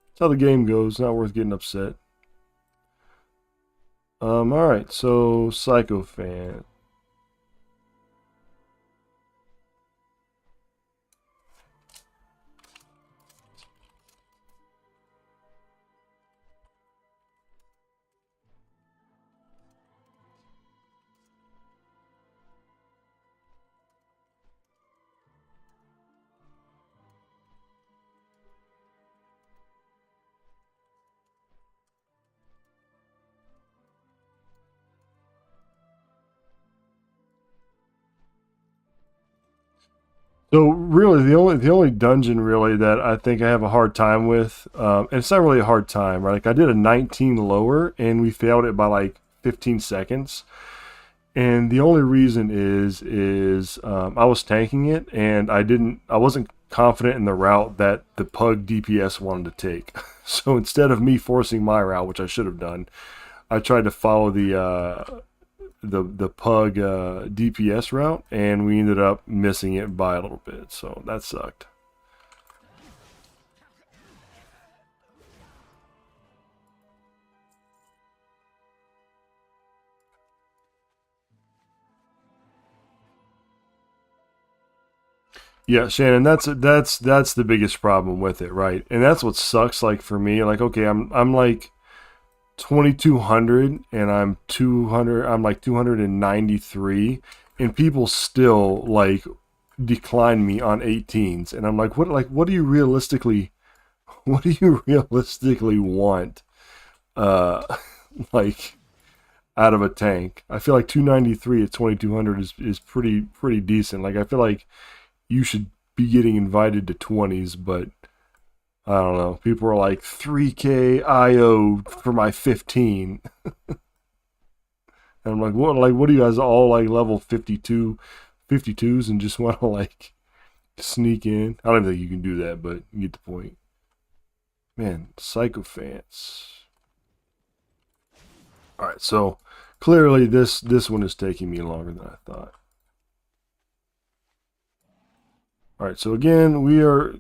That's how the game goes. Not worth getting upset. All right. So Sycophant. So really, the only dungeon really that I think I have a hard time with, and it's not really a hard time, right? Like I did a 19 lower, and we failed it by like 15 seconds. And the only reason is I was tanking it, and I wasn't confident in the route that the Pug DPS wanted to take. So instead of me forcing my route, which I should have done, I tried to follow the Pug DPS route, and we ended up missing it by a little bit. So that sucked. Yeah, Shannon, that's the biggest problem with it, right? And that's what sucks. Like for me, like okay, I'm like 2200 and I'm 200. I'm like 293, and people still like decline me on 18s, and I'm like what do you realistically what do you realistically want? Uh, like out of a tank. I feel like 293 at 2200 is pretty decent. Like I feel like you should be getting invited to 20s, but I don't know. People are like 3K IO for my 15. And I'm like what do you guys all like level 52 52s and just want to like sneak in? I don't think you can do that, but you get the point. Man, sycophants. All right, so clearly this one is taking me longer than I thought. All right, so again, we are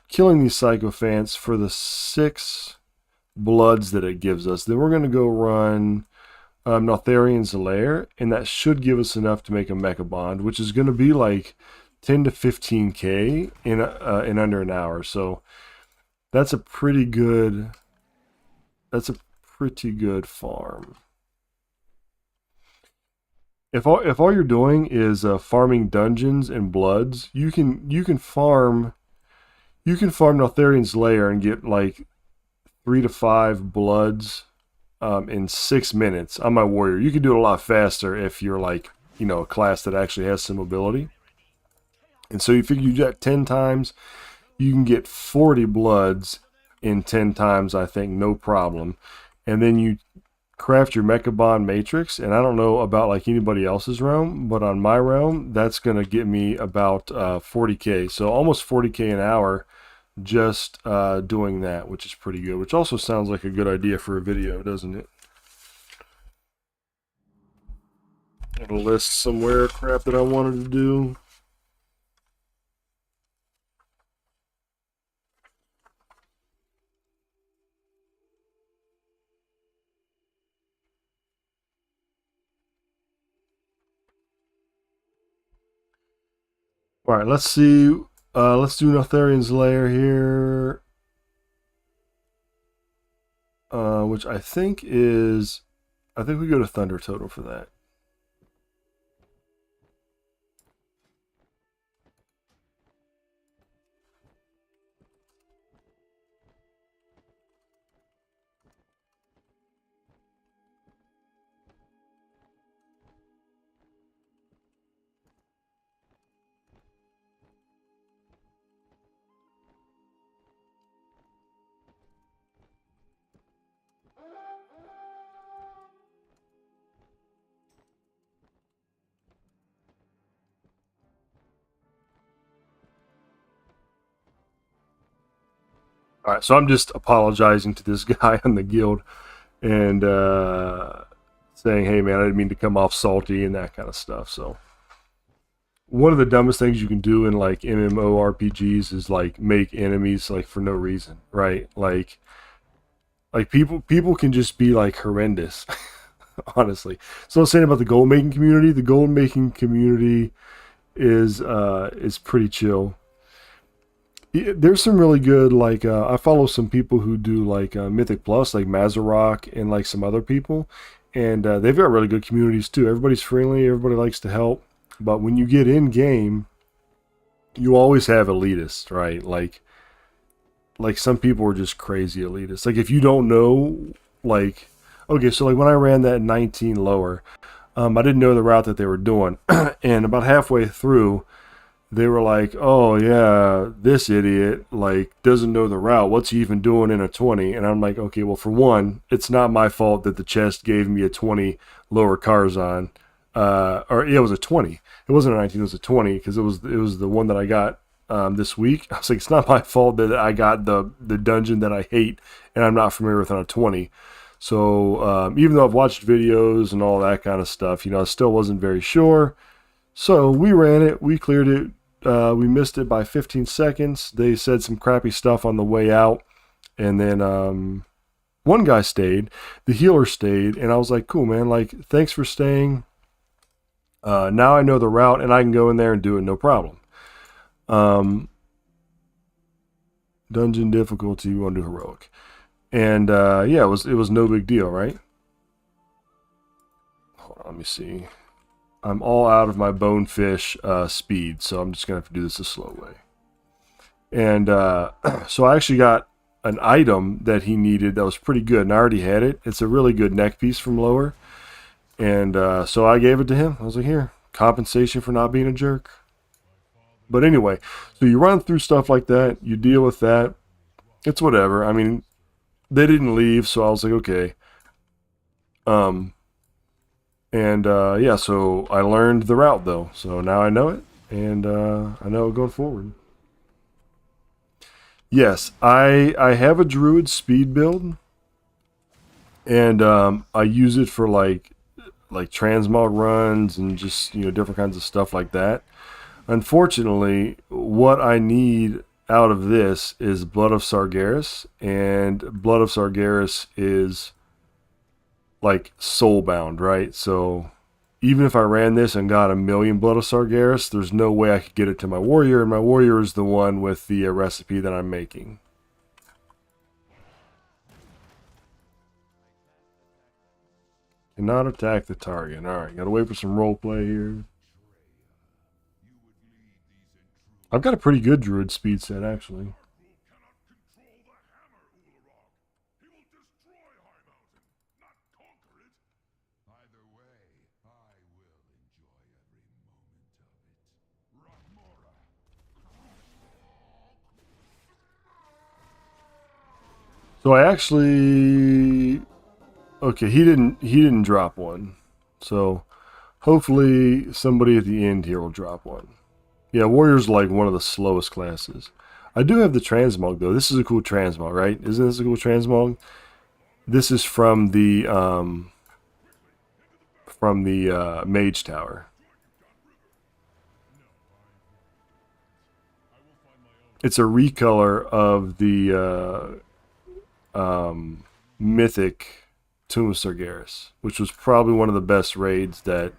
killing these sycophants for the 6 bloods that it gives us. Then we're going to go run Notharian's Lair, and that should give us enough to make a mecha bond, which is going to be like 10 to 15k in under an hour. So that's a pretty good farm. If all you're doing is farming dungeons and bloods, you can farm Notharian's Lair and get like 3 to 5 bloods in 6 minutes on my warrior. You can do it a lot faster if you're like a class that actually has some mobility. And so you figure you do that 10 times, you can get 40 bloods in 10 times, I think, no problem. And then you craft your Mecha Bond Matrix, and I don't know about like anybody else's realm, but on my realm, that's going to get me about 40k. So almost 40k an hour just doing that, which is pretty good, which also sounds like a good idea for a video, doesn't it? It'll list somewhere crap that I wanted to do. All right, let's see. Let's do Notharian's Lair here, which I think we go to Thunder Total for that. All right, so I'm just apologizing to this guy in the guild and saying, "Hey, man, I didn't mean to come off salty and that kind of stuff." So, one of the dumbest things you can do in like MMORPGs is like make enemies like for no reason, right? Like people can just be like horrendous, honestly. So I was saying about the gold making community. The gold making community is pretty chill. There's some really good like I follow some people who do like Mythic Plus, like Mazarok and like some other people, and they've got really good communities too. Everybody's friendly, everybody likes to help, but when you get in game, you always have elitists, right? Like some people are just crazy elitists. Like if you don't know, like okay, so like when I ran that 19 lower, I didn't know the route that they were doing, and about halfway through, they were like, "Oh yeah, this idiot like doesn't know the route. What's he even doing in a 20?" And I'm like, "Okay, well for one, it's not my fault that the chest gave me a 20 lower Karzan, or yeah, it was a 20. It wasn't a 19, it was a 20 because it was the one that I got this week. I was like, it's not my fault that I got the dungeon that I hate and I'm not familiar with on a 20. So even though I've watched videos and all that kind of stuff, I still wasn't very sure. So we ran it, we cleared it, we missed it by 15 seconds. They said some crappy stuff on the way out, and then one guy stayed, the healer stayed, and I was like, cool, man, like, thanks for staying. Now I know the route, and I can go in there and do it, no problem. Dungeon difficulty, we want to do heroic. And yeah, it was no big deal, right? Hold on, let me see. I'm all out of my bonefish speed, so I'm just going to have to do this a slow way. And so I actually got an item that he needed that was pretty good, and I already had it. It's a really good neck piece from Lower. And so I gave it to him. I was like, here, compensation for not being a jerk. But anyway, so you run through stuff like that, you deal with that. It's whatever. I mean, they didn't leave, so I was like, okay. And yeah, so I learned the route though, so now I know it, and I know it going forward. Yes, I have a druid speed build, and I use it for like transmog runs and just different kinds of stuff like that. Unfortunately, what I need out of this is Blood of Sargeras, and Blood of Sargeras is like soulbound, right? So even if I ran this and got 1,000,000 Blood of Sargeras, there's no way I could get it to my warrior, and my warrior is the one with the recipe that I'm making. Cannot attack the target. Alright, gotta wait for some roleplay here. I've got a pretty good druid speed set, actually. So I actually, okay, he didn't drop one. So hopefully somebody at the end here will drop one. Yeah, warrior's like one of the slowest classes. I do have the transmog though. This is a cool transmog, right? Isn't this a cool transmog? This is from the mage tower. It's a recolor of the mythic Tomb of Sargeras, which was probably one of the best raids that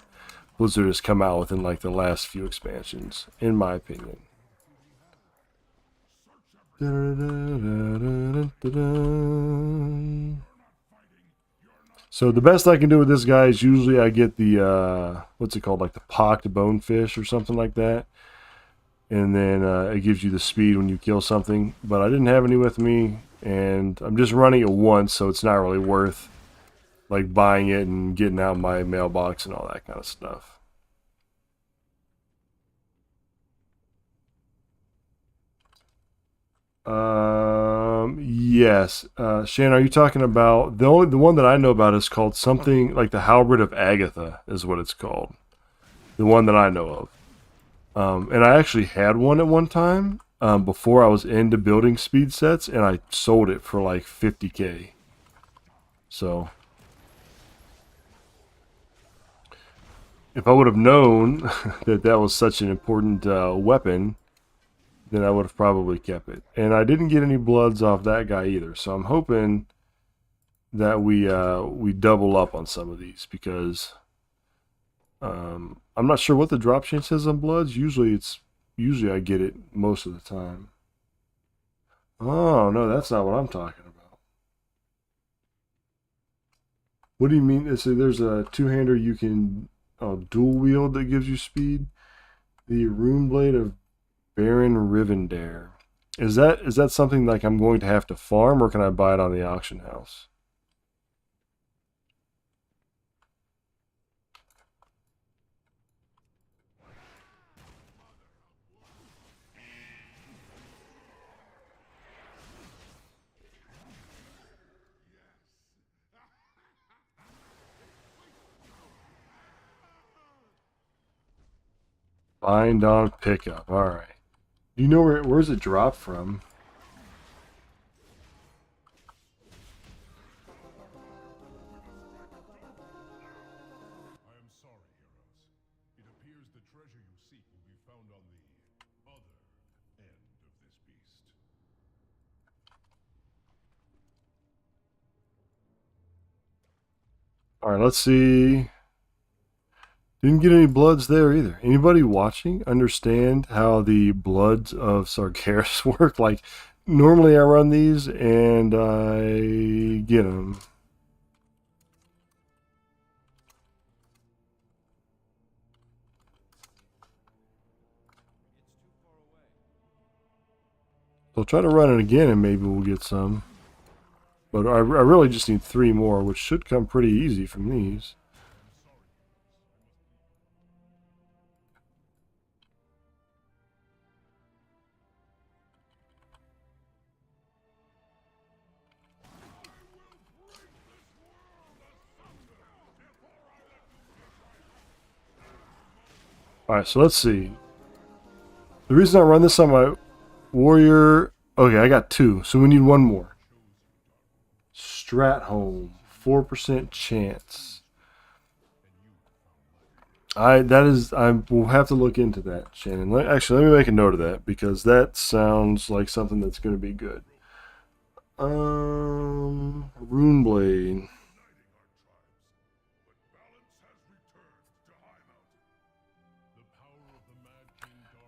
Blizzard has come out with in like the last few expansions, in my opinion. So the best I can do with this guy is usually I get the what's it called, like the pocked bonefish or something like that, and then it gives you the speed when you kill something. But I didn't have any with me, and I'm just running it once, so it's not really worth like buying it and getting out my mailbox and all that kind of stuff. Yes. Shan, are you talking about the one that I know about is called something like the Halberd of Agatha is what it's called. The one that I know of. And I actually had one at one time before I was into building speed sets, and I sold it for like 50K. So if I would have known that that was such an important weapon, then I would have probably kept it. And I didn't get any bloods off that guy either. So I'm hoping that we double up on some of these because I'm not sure what the drop chance is on bloods. Usually I get it most of the time. Oh no, that's not what I'm talking about. What do you mean? So there's a two-hander you can dual wield that gives you speed. The Rune Blade of Baron Rivendare. Is that something like I'm going to have to farm, or can I buy it on the auction house? Bind on pickup. All right. Do you know where's it dropped from? All right, let's see. Didn't get any bloods there either. Anybody watching understand how the bloods of Sargeras work? Like, normally I run these and I get them. So I'll try to run it again and maybe we'll get some. But I really just need 3 more, which should come pretty easy from these. Alright, so let's see. The reason I run this on my warrior... Okay, I got 2, so we need 1 more. Stratholme, 4% chance. I will have to look into that, Shannon. Actually, let me make a note of that because that sounds like something that's going to be good. Runeblade.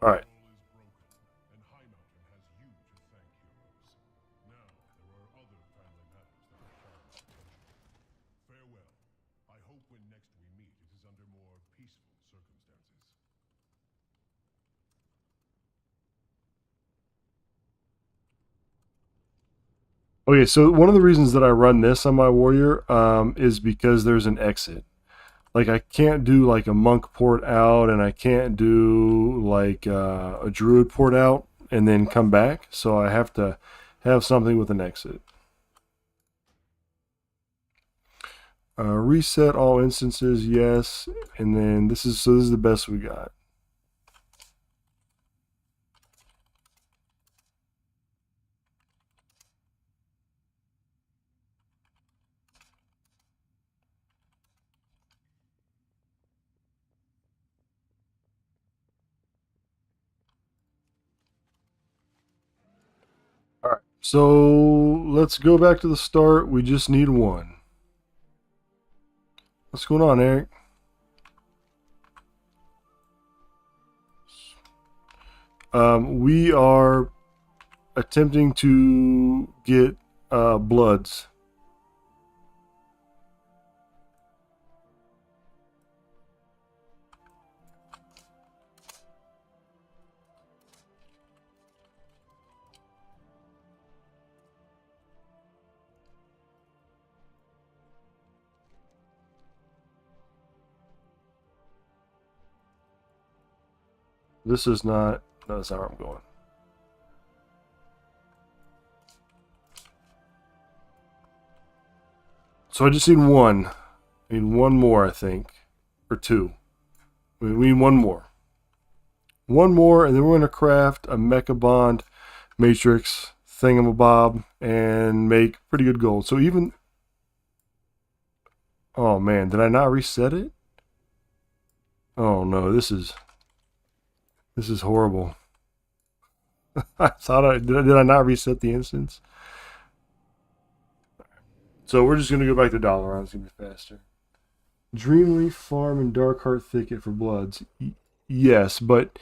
All right. Okay, so one of the reasons that I run this on my warrior is because there's an exit. Like I can't do like a monk port out, and I can't do like a druid port out and then come back. So I have to have something with an exit. Reset all instances, yes, and then this is the best we got. All right, so let's go back to the start. We just need 1. What's going on, Eric? We are attempting to get bloods. This is not, no, that's not where I'm going. So I just need 1. I need 1 more, I think. Or 2. We need 1 more. 1 more, and then we're going to craft a Mecha Bond Matrix thingamabob and make pretty good gold. So even... Oh man, did I not reset it? Oh no, this is horrible. I thought did I not reset the instance? So we're just gonna go back to Dalaran. It's gonna be faster. Dreamleaf Farm and Darkheart Thicket for bloods. Yes, but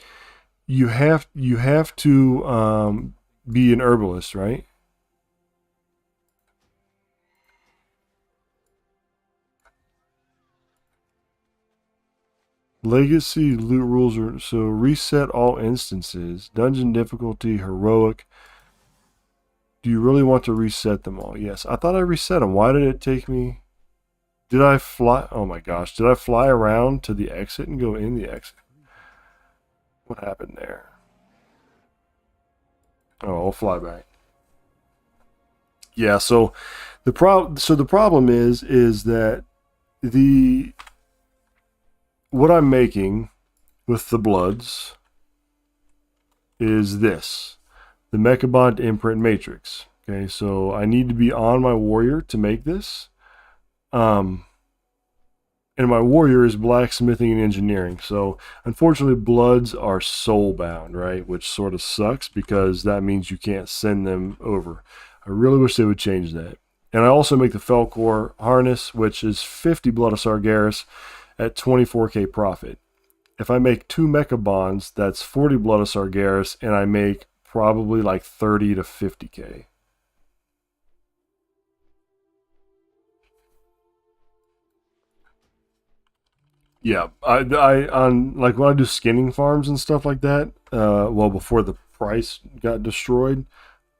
you have to be an herbalist, right? Legacy loot rules are so reset all instances. Dungeon difficulty heroic. Do you really want to reset them all? Yes. I thought I reset them. Why did it take me? Did I fly? Oh my gosh. Did I fly around to the exit and go in the exit? What happened there? Oh, I'll fly back. Yeah, so the problem is that what I'm making with the Bloods is this, the Mechabond Imprint Matrix. Okay, so I need to be on my warrior to make this. And my warrior is blacksmithing and engineering. So unfortunately, Bloods are soul-bound, right? Which sort of sucks because that means you can't send them over. I really wish they would change that. And I also make the Felcor harness, which is 50 Blood of Sargeras at 24k profit. If I make 2 Mechabonds, that's 40 Blood of Sargeras, and I make probably like 30 to 50k. Yeah, I on like when I do skinning farms and stuff like that. Well, before the price got destroyed,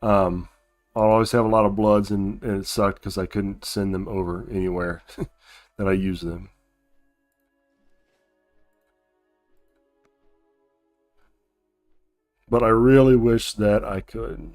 I'll always have a lot of Bloods, and it sucked because I couldn't send them over anywhere that I use them. But I really wish that I could.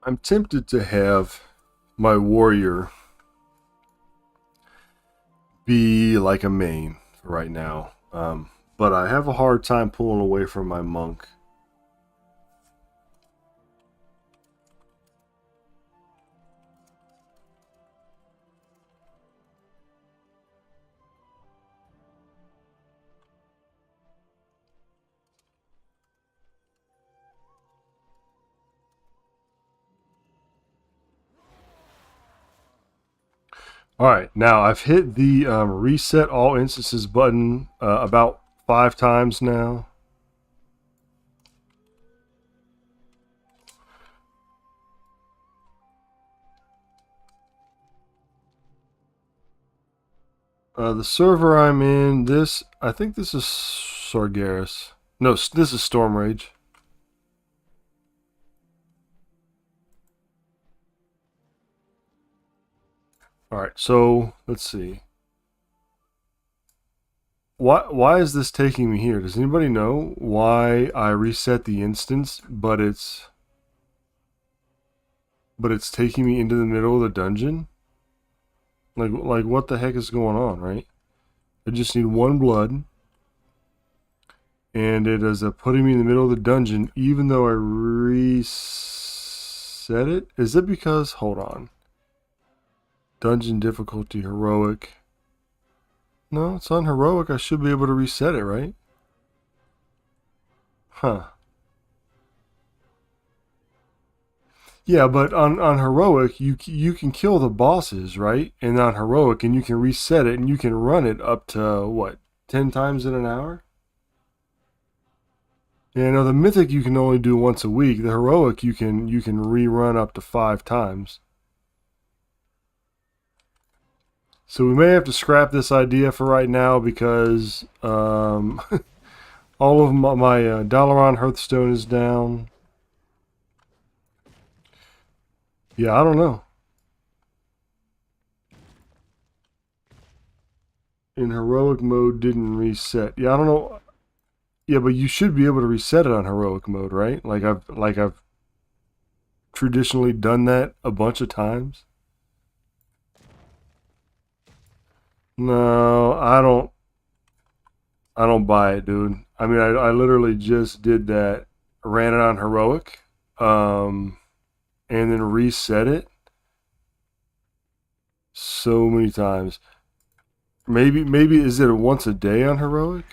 I'm tempted to have my warrior be like a main right now, but I have a hard time pulling away from my monk. All right, now I've hit the reset all instances button about 5 times now. The server I'm in, I think this is Sargeras. No, this is Storm Rage. All right, so let's see. Why is this taking me here? Does anybody know why I reset the instance, but it's taking me into the middle of the dungeon? Like what the heck is going on, right? I just need 1 blood, and it is putting me in the middle of the dungeon, even though I reset it. Is it because? Hold on. Dungeon difficulty heroic. No, it's on heroic. I should be able to reset it, right? Huh. Yeah, but on heroic, you can kill the bosses, right? And on heroic, and you can reset it, and you can run it up to what, 10 times in an hour? Yeah, no, the mythic you can only do once a week. The heroic you can rerun up to 5 times. So we may have to scrap this idea for right now because all of my Dalaran Hearthstone is down. Yeah, I don't know. In heroic mode didn't reset. Yeah, I don't know. Yeah, but you should be able to reset it on heroic mode, right? Like I've traditionally done that a bunch of times. No, I don't buy it, dude. I mean, I literally just did that. Ran it on heroic, and then reset it so many times. Maybe is it a once a day on heroic,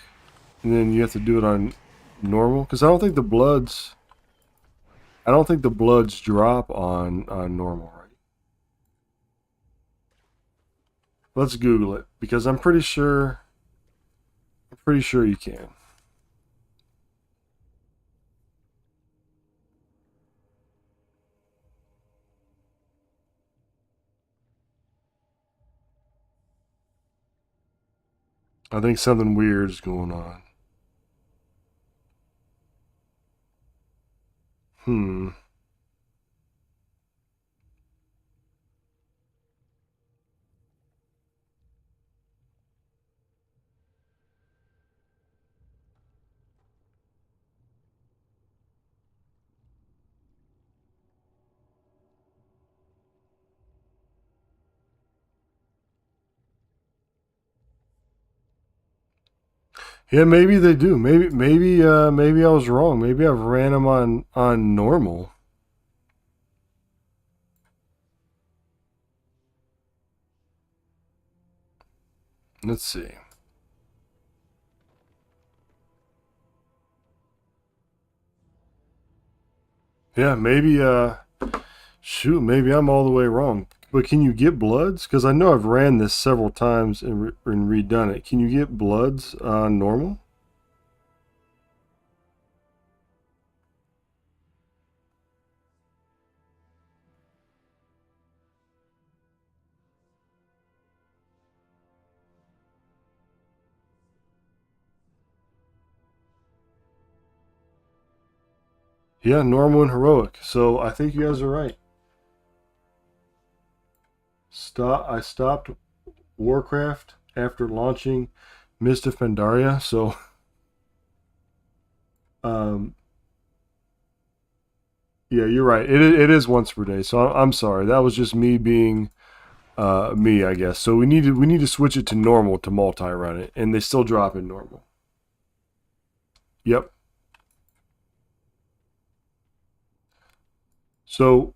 and then you have to do it on normal? Because I don't think the bloods drop on normal, right? Let's Google it because I'm pretty sure you can. I think something weird is going on. Hmm. Yeah, maybe they do. Maybe I was wrong. Maybe I've ran them on normal. Let's see. Yeah, maybe shoot, maybe I'm all the way wrong. But can you get bloods? Because I know I've ran this several times and redone it. Can you get bloods on normal? Yeah, normal and heroic. So I think you guys are right. I stopped Warcraft after launching Mist of Pandaria. So um, yeah, you're right. It is once per day. So I'm sorry. That was just me being me, I guess. So we need to switch it to normal to multi-run it, and they still drop in normal. Yep. So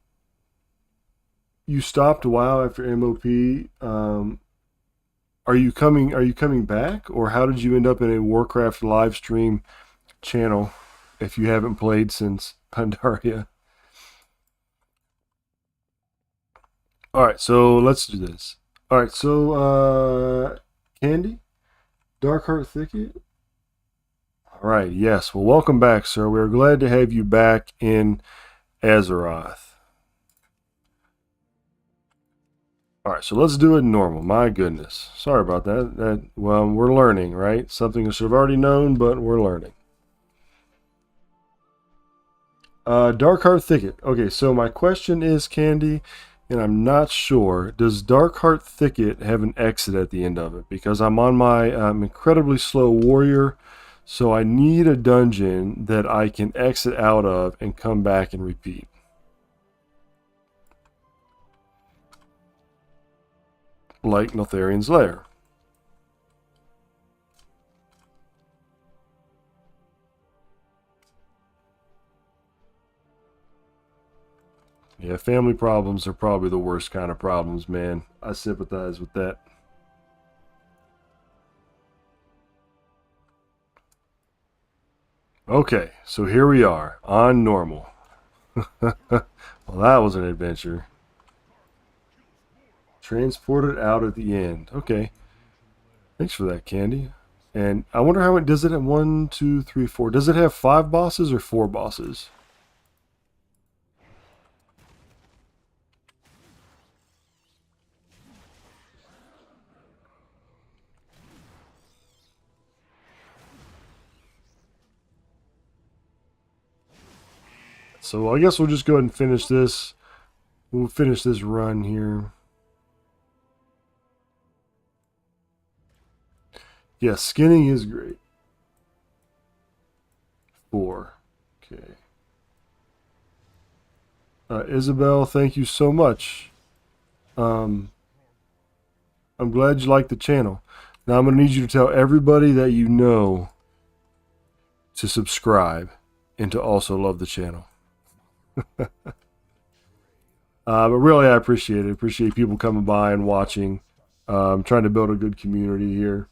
you stopped WoW after MOP. Are you coming back, or how did you end up in a Warcraft live stream channel if you haven't played since Pandaria? All right, so let's do this. All right, so Candy, Darkheart Thicket. All right, yes. Well, welcome back, sir. We're glad to have you back in Azeroth. All right, so let's do it normal. My goodness, sorry about that. Well, we're learning, right? Something I should have already known, but we're learning. Darkheart Thicket. Okay, so my question is, Candy, and I'm not sure. Does Darkheart Thicket have an exit at the end of it? Because I'm on my incredibly slow warrior, so I need a dungeon that I can exit out of and come back and repeat. Like Notharian's Lair. Yeah, family problems are probably the worst kind of problems, man. I sympathize with that. Okay, so here we are on normal. Well, that was an adventure. Transported out at the end. Okay, thanks for that, Candy. And I wonder how it does it at 1, 2, 3, 4. Does it have 5 bosses or 4 bosses? So I guess we'll just go ahead and finish this. We'll finish this run here. Yeah, skinning is great. 4. Okay. Isabel, thank you so much. Um, I'm glad you like the channel. Now I'm going to need you to tell everybody that you know to subscribe and to also love the channel. But really, I appreciate it. Appreciate people coming by and watching. Trying to build a good community here.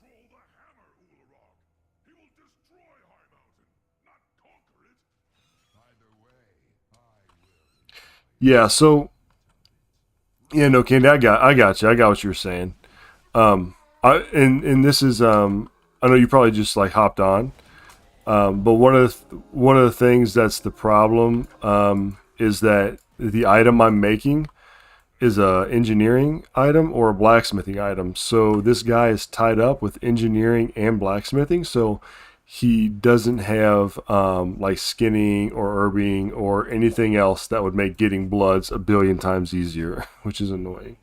Yeah. So yeah, no, Candy, I got you. I got what you were saying. And this is I know you probably just like hopped on. But one of the things that's the problem is that the item I'm making is a engineering item or a blacksmithing item. So this guy is tied up with engineering and blacksmithing. So he doesn't have like skinning or herbing or anything else that would make getting bloods a billion times easier, which is annoying.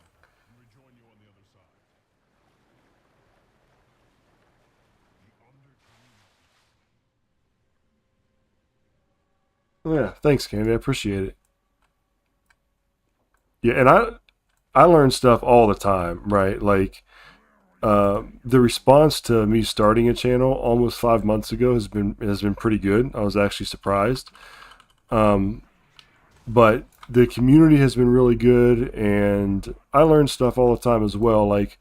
Oh, yeah, thanks, Candy. I appreciate it. Yeah, and I learn stuff all the time, right? Like the response to me starting a channel almost 5 months ago has been pretty good. I was actually surprised, but the community has been really good, and I learn stuff all the time as well. Like,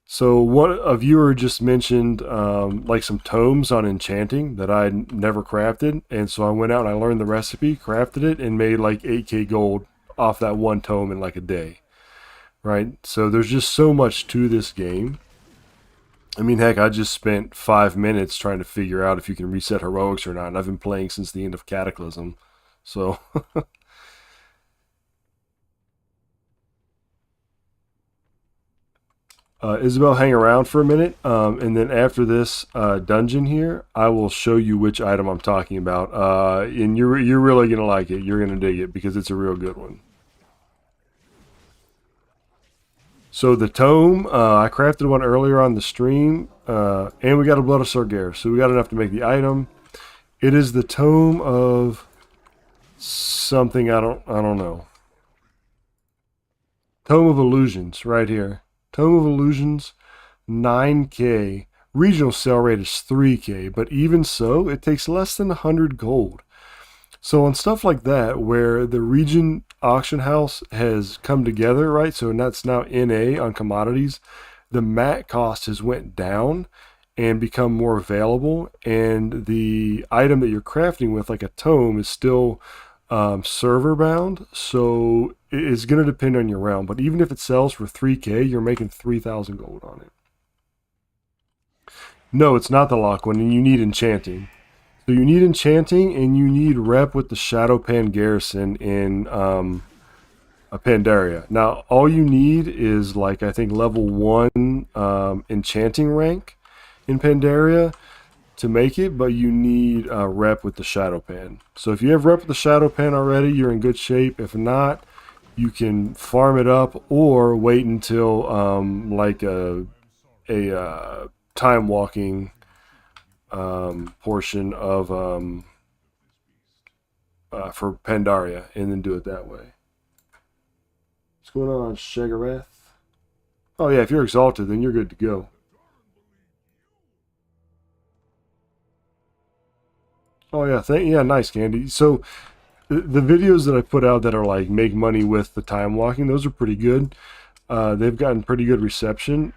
so what a viewer just mentioned, like some tomes on enchanting that I never crafted, and so I went out and I learned the recipe, crafted it, and made like 8k gold off that one tome in like a day. Right? So there's just so much to this game. I mean, heck, I just spent 5 minutes trying to figure out if you can reset heroics or not, and I've been playing since the end of Cataclysm. So, Isabel, hang around for a minute, and then after this dungeon here, I will show you which item I'm talking about, and you're really gonna like it. You're gonna dig it because it's a real good one. So the tome, I crafted one earlier on the stream, and we got a blood of Sargeras, so we got enough to make the item. It is the tome of something I don't know. Tome of Illusions, right here. Tome of Illusions, 9k. Regional sell rate is 3k, but even so, it takes less than 100 gold. So on stuff like that, where the region auction house has come together, right? So that's now NA on commodities. The mat cost has went down and become more available, and the item that you're crafting with, like a tome, is still server bound. So it's going to depend on your realm. But even if it sells for 3k, you're making 3,000 gold on it. No, it's not the lock one, and you need enchanting. So you need enchanting, and you need rep with the Shadowpan garrison in a Pandaria. Now, all you need is like I think level 1 enchanting rank in Pandaria to make it, but you need rep with the Shadowpan. So if you have rep with the Shadowpan already, you're in good shape. If not, you can farm it up or wait until like a time walking portion of for Pandaria, and then do it that way. What's going on, Shagarath? Oh yeah, if you're exalted, then you're good to go. Oh yeah, yeah, nice, Candy. So the videos that I put out that are like make money with the time walking, those are pretty good. They've gotten pretty good reception.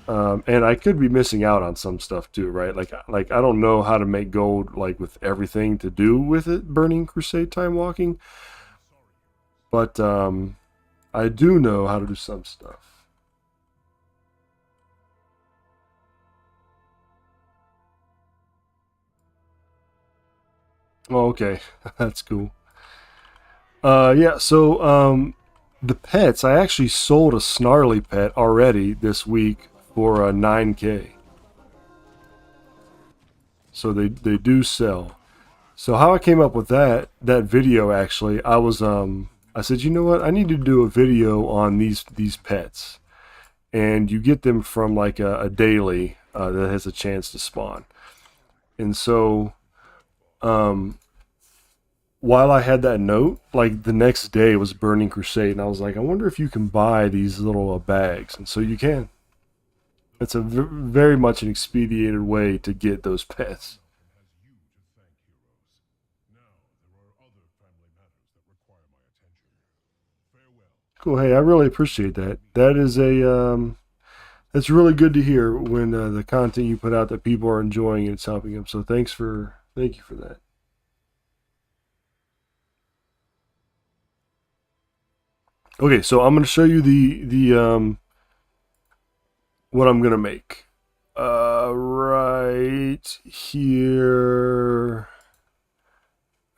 And I could be missing out on some stuff too, right? Like I don't know how to make gold like with everything to do with it, Burning Crusade time walking, but I do know how to do some stuff. Oh, okay, that's cool. Yeah, so the pets, I actually sold a snarly pet already this week for 9k. So they do sell. So how I came up with that video, actually, I said, you know what, I need to do a video on these pets, and you get them from like a daily that has a chance to spawn. And so while I had that note, like the next day was Burning Crusade, and I was like, I wonder if you can buy these little bags, and so you can. It's a very much an expedited way to get those pets. Cool. Hey, I really appreciate that. That is that's really good to hear when the content you put out that people are enjoying and it's helping them. So thank you for that. Okay, so I'm going to show you the what I'm going to make. Right here.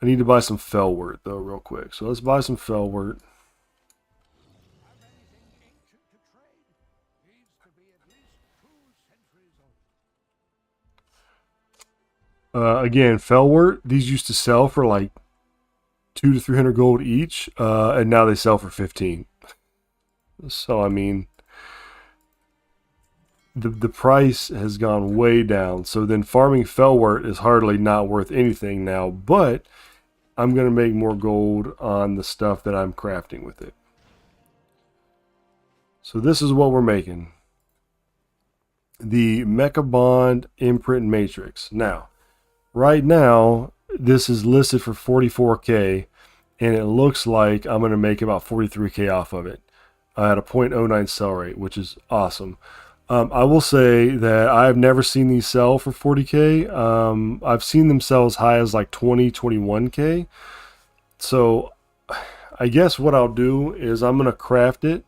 I need to buy some fellwort though, real quick. So let's buy some fellwort. Again, Felwort, these used to sell for like 200 to 300 gold each, and now they sell for 15. So I mean, the price has gone way down. So then farming Felwort is hardly not worth anything now, but I'm going to make more gold on the stuff that I'm crafting with it. So this is what we're making. The Mecha Bond Imprint Matrix. Now, right now, this is listed for 44k, and it looks like I'm going to make about 43k off of it at a 0.09 sell rate, which is awesome. I will say that I've never seen these sell for 40k. I've seen them sell as high as like 20, 21k. So I guess what I'll do is I'm going to craft it,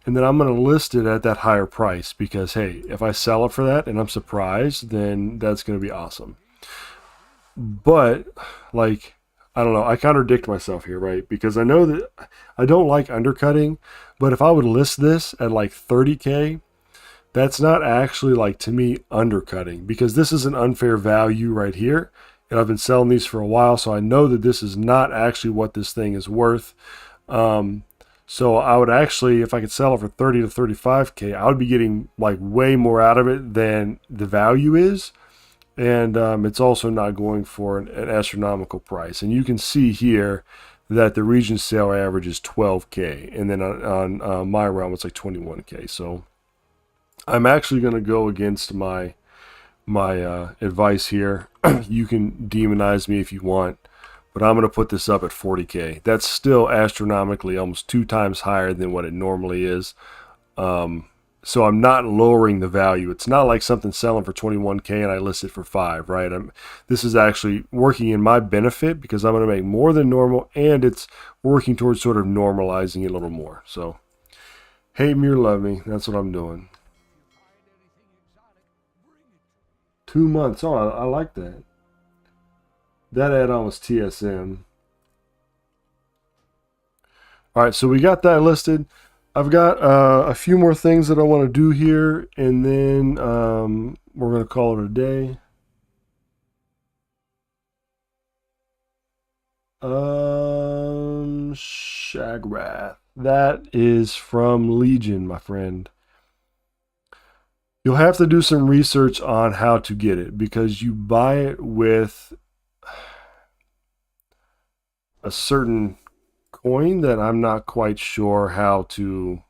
and then I'm going to list it at that higher price because, hey, if I sell it for that and I'm surprised, then that's going to be awesome. But, like, I don't know, I contradict myself here, right? Because I know that I don't like undercutting, but if I would list this at like 30k, that's not actually, like, to me, undercutting, because this is an unfair value right here, and I've been selling these for a while, so I know that this is not actually what this thing is worth. So I would actually, if I could sell it for 30 to 35k, I would be getting like way more out of it than the value is, and it's also not going for an astronomical price. And you can see here that the region sale average is 12k, and then on my realm it's like 21k. So I'm actually going to go against my advice here. You can demonize me if you want, but I'm going to put this up at 40k. That's still astronomically almost 2 times higher than what it normally is. So I'm not lowering the value. It's not like something selling for 21k and I list it for 5, right? This is actually working in my benefit because I'm going to make more than normal, and it's working towards sort of normalizing it a little more. So hate me or love me, that's what I'm doing. 2 months. Oh, I like that. That add-on was TSM. All right, so we got that listed. I've got a few more things that I want to do here, and then we're going to call it a day. Shagrath. That is from Legion, my friend. You'll have to do some research on how to get it, because you buy it with a certain coin that I'm not quite sure how to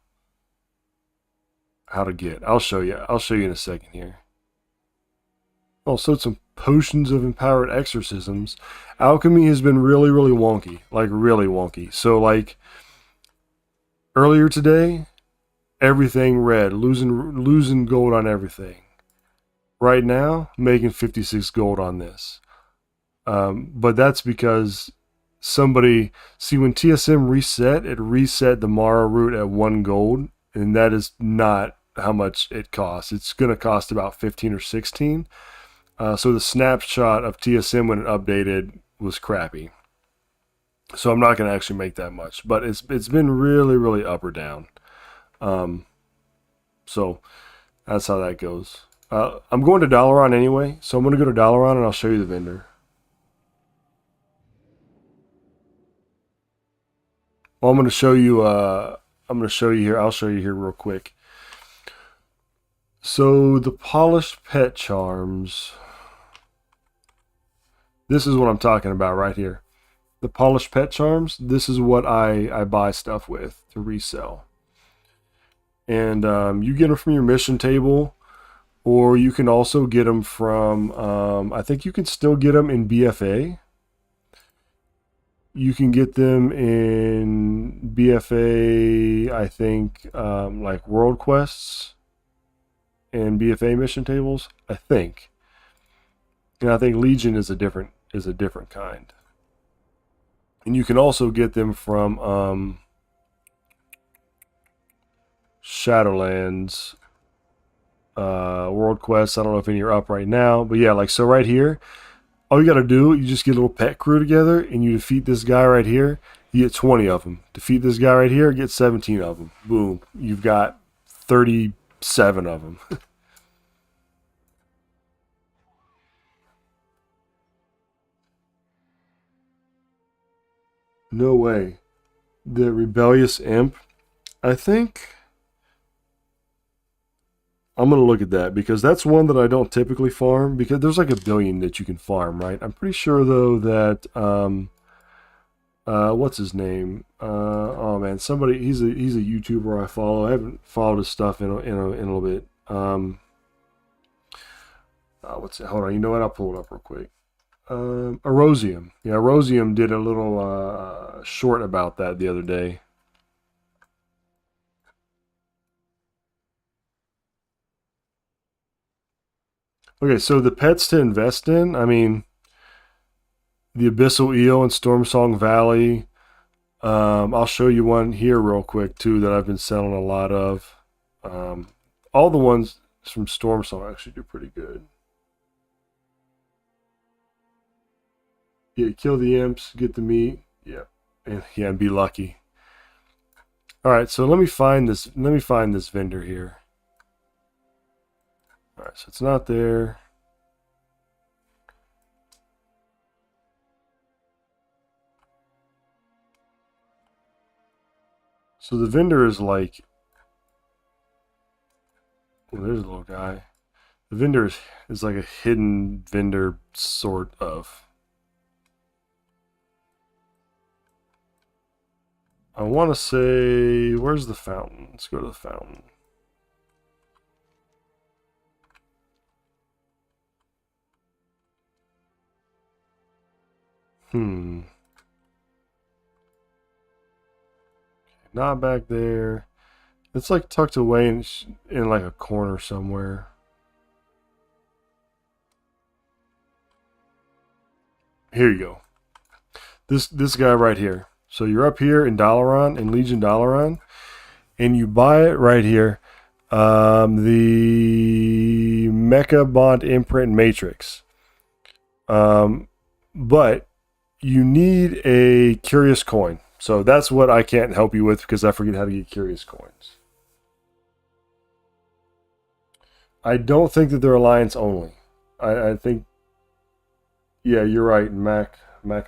get. I'll show you in a second here. Also, some potions of empowered exorcisms. Alchemy has been really, really wonky, like really wonky. So like earlier today, everything red, losing gold on everything. Right now, making 56 gold on this. But that's because somebody, see, when TSM reset, it reset the Mara route at 1 gold, and that is not how much it costs. It's going to cost about 15 or 16. So the snapshot of TSM when it updated was crappy. So I'm not going to actually make that much, but it's been really, really up or down. So that's how that goes. I'm going to Dalaran anyway, so I'm going to go to Dalaran and I'll show you the vendor. Well, I'm going to show you here. I'll show you here real quick. So the polished pet charms. This is what I'm talking about right here. The polished pet charms. This is what I buy stuff with to resell. And you get them from your mission table, or you can also get them from, I think you can still get them in BFA. You can get them in BFA, I think, like World Quests and BFA mission tables, I think. And I think Legion is a different kind. And you can also get them from Shadowlands, World Quests. I don't know if any are up right now, but yeah, like so right here, all you got to do, you just get a little pet crew together and you defeat this guy right here. You get 20 of them. Defeat this guy right here, get 17 of them. Boom. You've got 37 of them. No way. The rebellious imp. I think I'm going to look at that because that's one that I don't typically farm because there's like a billion that you can farm, right? I'm pretty sure though that what's his name? Oh man, somebody he's a YouTuber I follow. I haven't followed his stuff in a little bit. What's it? Hold on, you know what? I'll pull it up real quick. Erosium. Yeah, Erosium did a little short about that the other day. Okay, so the pets to invest in, I mean, the Abyssal Eel in Stormsong Valley. I'll show you one here real quick too that I've been selling a lot of. All the ones from Stormsong actually do pretty good. Yeah, kill the imps, get the meat. Yeah, and be lucky. All right, so let me find this. Let me find this vendor here. All right, so it's not there. So the vendor is like, well, there's a little guy. The vendor is like a hidden vendor, sort of. I want to say, where's the fountain? Let's go to the fountain. Not back there. It's like tucked away in like a corner somewhere. Here you go. This guy right here. So you're up here in Dalaran, in Legion Dalaran, and you buy it right here. The Mecha Bond Imprint Matrix. But you need a curious coin. So that's what I can't help you with because I forget how to get curious coins. I don't think that they're Alliance only. I think, yeah, you're right. Mac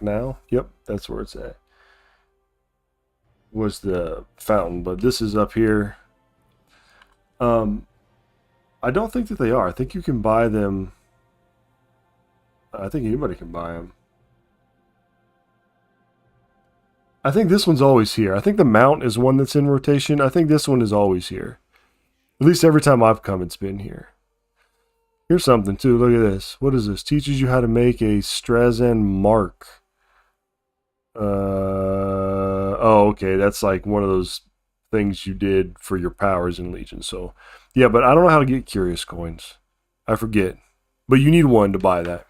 now. Yep, that's where it's at. Was the fountain, but this is up here. I don't think that they are. I think you can buy them. I think anybody can buy them. I think this one's always here. I think the mount is one that's in rotation. I think this one is always here. At least every time I've come, it's been here. Here's something too. Look at this. What is this? Teaches you how to make a Strazen mark. Oh, okay. That's like one of those things you did for your powers in Legion. So, yeah, but I don't know how to get curious coins. I forget. But you need one to buy that.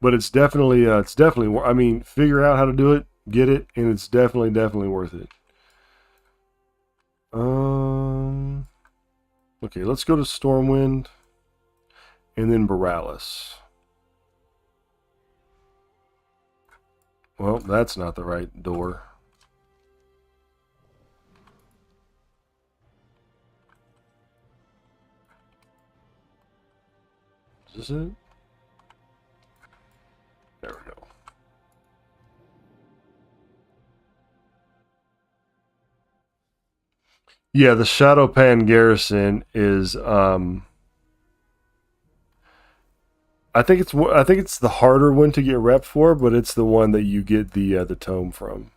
But it's definitely, I mean, figure out how to do it, get it, and it's definitely worth it. Okay, let's go to Stormwind, and then Borealis. Well, that's not the right door. Is this it? There we go. Yeah, the Shadowpan Garrison is I think it's the harder one to get rep for, but it's the one that you get the tome from.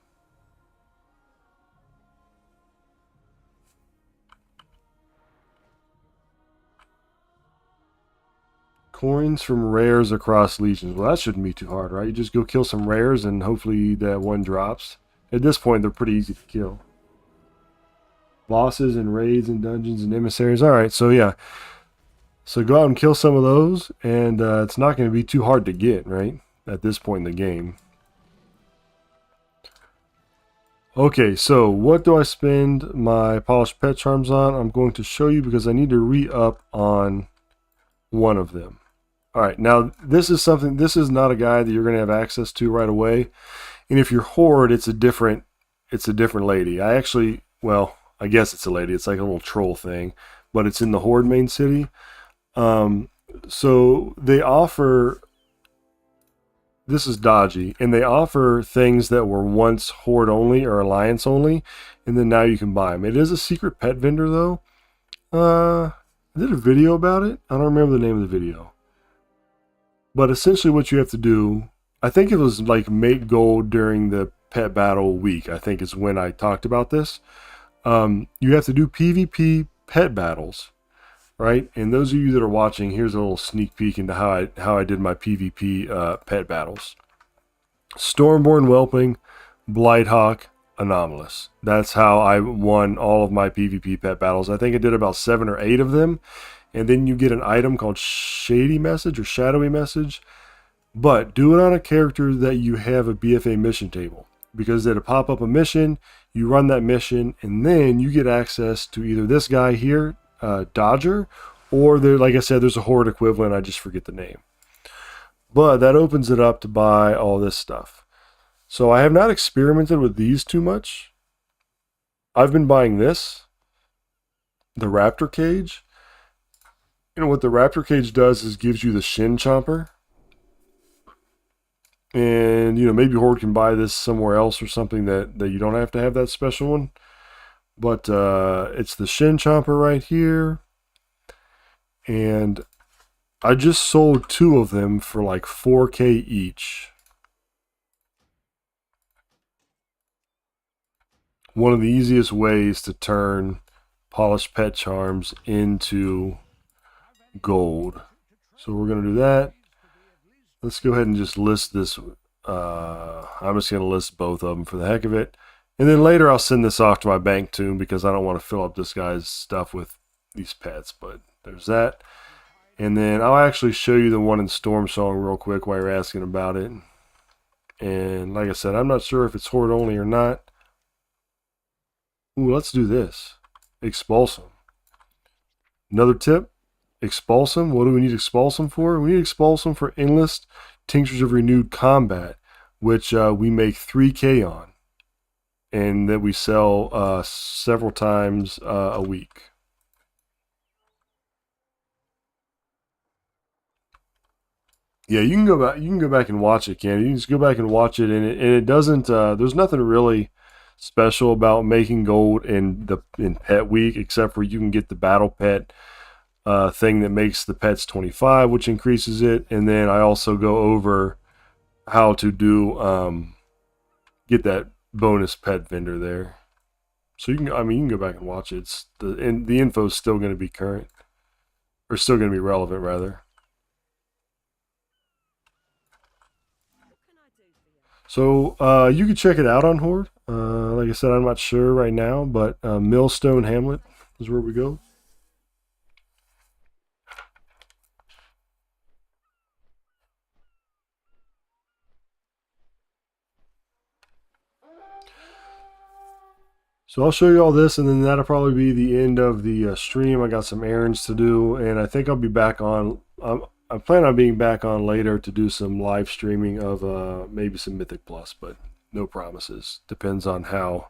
Coins from rares across legions. Well, that shouldn't be too hard, right? You just go kill some rares and hopefully that one drops. At this point, they're pretty easy to kill. Bosses and raids and dungeons and emissaries. All right, so yeah. So go out and kill some of those, and it's not going to be too hard to get, right? At this point in the game. Okay, so what do I spend my polished pet charms on? I'm going to show you because I need to re-up on one of them. All right, now this is not a guy that you're going to have access to right away. And if you're Horde, it's a different lady. I guess it's a lady. It's like a little troll thing, but it's in the Horde main city. So they offer, this is dodgy, and they offer things that were once Horde only or Alliance only, and then now you can buy them. It is a secret pet vendor though. I did a video about it. I don't remember the name of the video. But essentially what you have to do, I think it was like make gold during the pet battle week, I think is when I talked about this. You have to do PvP pet battles, right? And those of you that are watching, here's a little sneak peek into how I did my PvP pet battles. Stormborn Whelping, Blighthawk, Anomalous. That's how I won all of my PvP pet battles. I think I did about 7 or 8 of them. And then you get an item called Shady Message or Shadowy Message. But do it on a character that you have a BFA mission table. Because it'll pop up a mission, you run that mission, and then you get access to either this guy here, Dodger, or there, like I said, there's a Horde equivalent, I just forget the name. But that opens it up to buy all this stuff. So I have not experimented with these too much. I've been buying this, the Raptor Cage. You know what the Raptor Cage does is gives you the Shin Chomper. And, you know, maybe Horde can buy this somewhere else or something that you don't have to have that special one. But it's the Shin Chomper right here. And I just sold 2 of them for like 4K each. One of the easiest ways to turn polished pet charms into gold. So we're going to do that. Let's go ahead and just list this. I'm just going to list both of them for the heck of it. And then later I'll send this off to my bank too because I don't want to fill up this guy's stuff with these pets. But there's that. And then I'll actually show you the one in Storm Song real quick while you're asking about it. And like I said, I'm not sure if it's Horde only or not. Ooh, let's do this. Expulsum. Another tip. Expulsum. What do we need Expulsum for? We need Expulsum for Endless Tinctures of Renewed Combat, which we make 3K on. And that we sell several times a week. Yeah, you can go back. You can go back and watch it, Ken. You can just go back and watch it, and it doesn't. There's nothing really special about making gold in Pet Week, except for you can get the Battle Pet thing that makes the pets 25, which increases it, and then I also go over how to do get that bonus pet vendor there. So you can, I mean, you can go back and watch it. It's the info is still going to be current, or still going to be relevant, rather. So you can check it out on Horde. Like I said, I'm not sure right now, but Millstone Hamlet is where we go. So I'll show you all this, and then that'll probably be the end of the stream. I got some errands to do, and I think I'll be back on. I plan on being back on later to do some live streaming of maybe some Mythic Plus, but no promises. Depends on how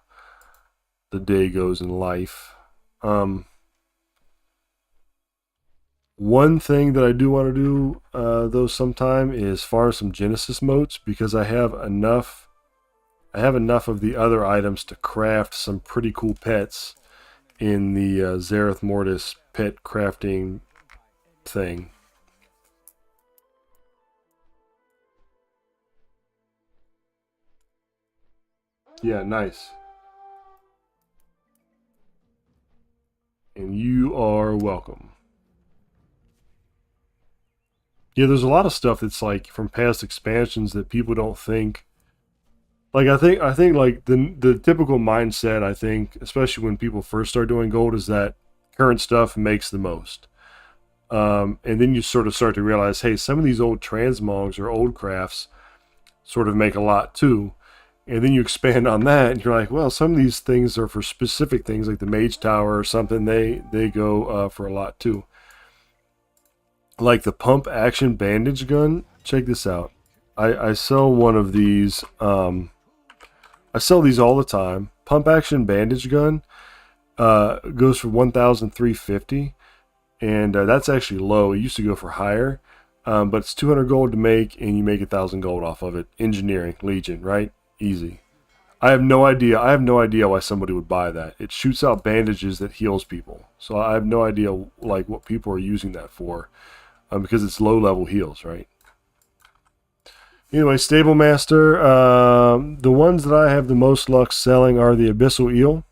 the day goes in life. One thing that I do want to do though sometime is farm some Genesis motes, because I have enough of the other items to craft some pretty cool pets in the Zareth Mortis pet crafting thing. Yeah, nice. And you are welcome. Yeah, there's a lot of stuff that's like from past expansions that people don't think. Like I think like the typical mindset, I think, especially when people first start doing gold, is that current stuff makes the most. And then you sort of start to realize, hey, some of these old transmogs or old crafts sort of make a lot too. And then you expand on that, and you're like, well, some of these things are for specific things, like the Mage Tower or something. They go for a lot too. Like the pump action bandage gun. Check this out. I sell one of these. I sell these all the time. Pump action bandage gun goes for 1,350. and that's actually low. It used to go for higher, but it's 200 gold to make, and you make 1,000 gold off of it. Engineering, Legion, right? Easy. I have no idea. I have no idea why somebody would buy that. It shoots out bandages that heals people. So I have no idea like what people are using that for, because it's low level heals, right? Anyway, Stable Master. The ones that I have the most luck selling are the Abyssal Eel,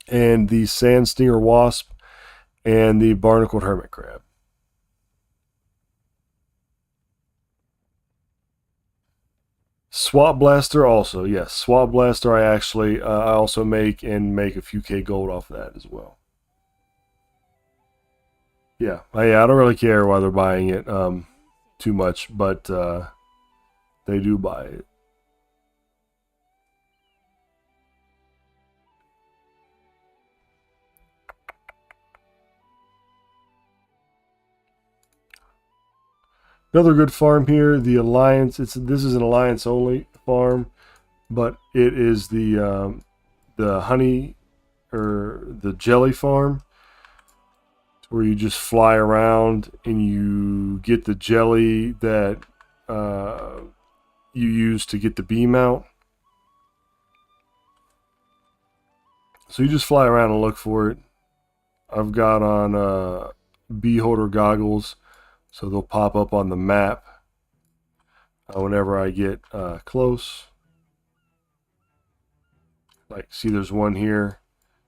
and the Sand Stinger Wasp, and the Barnacled Hermit Crab. Swap Blaster also, yes. Swap Blaster I actually I also make a few K gold off of that as well. Yeah, I don't really care why they're buying it too much, but they do buy it. Another good farm here, the Alliance. This is an Alliance only farm, but it is the honey or the jelly farm, where you just fly around and you get the jelly that you use to get the beam out. So you just fly around and look for it. I've got on bee holder goggles, so they'll pop up on the map whenever I get close. Like, see, there's one here.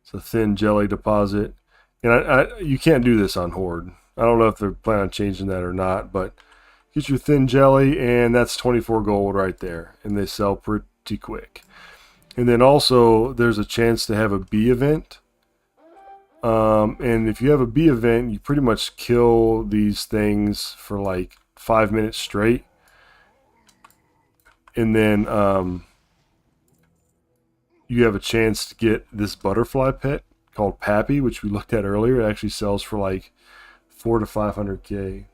It's a thin jelly deposit. And you can't do this on Horde. I don't know if they're planning on changing that or not, but get your thin jelly, and that's 24 gold right there. And they sell pretty quick. And then also, there's a chance to have a bee event. And if you have a bee event, you pretty much kill these things for like 5 minutes straight. And then you have a chance to get this butterfly pet called Pappy, which we looked at earlier. It actually sells for like 400 to 500k.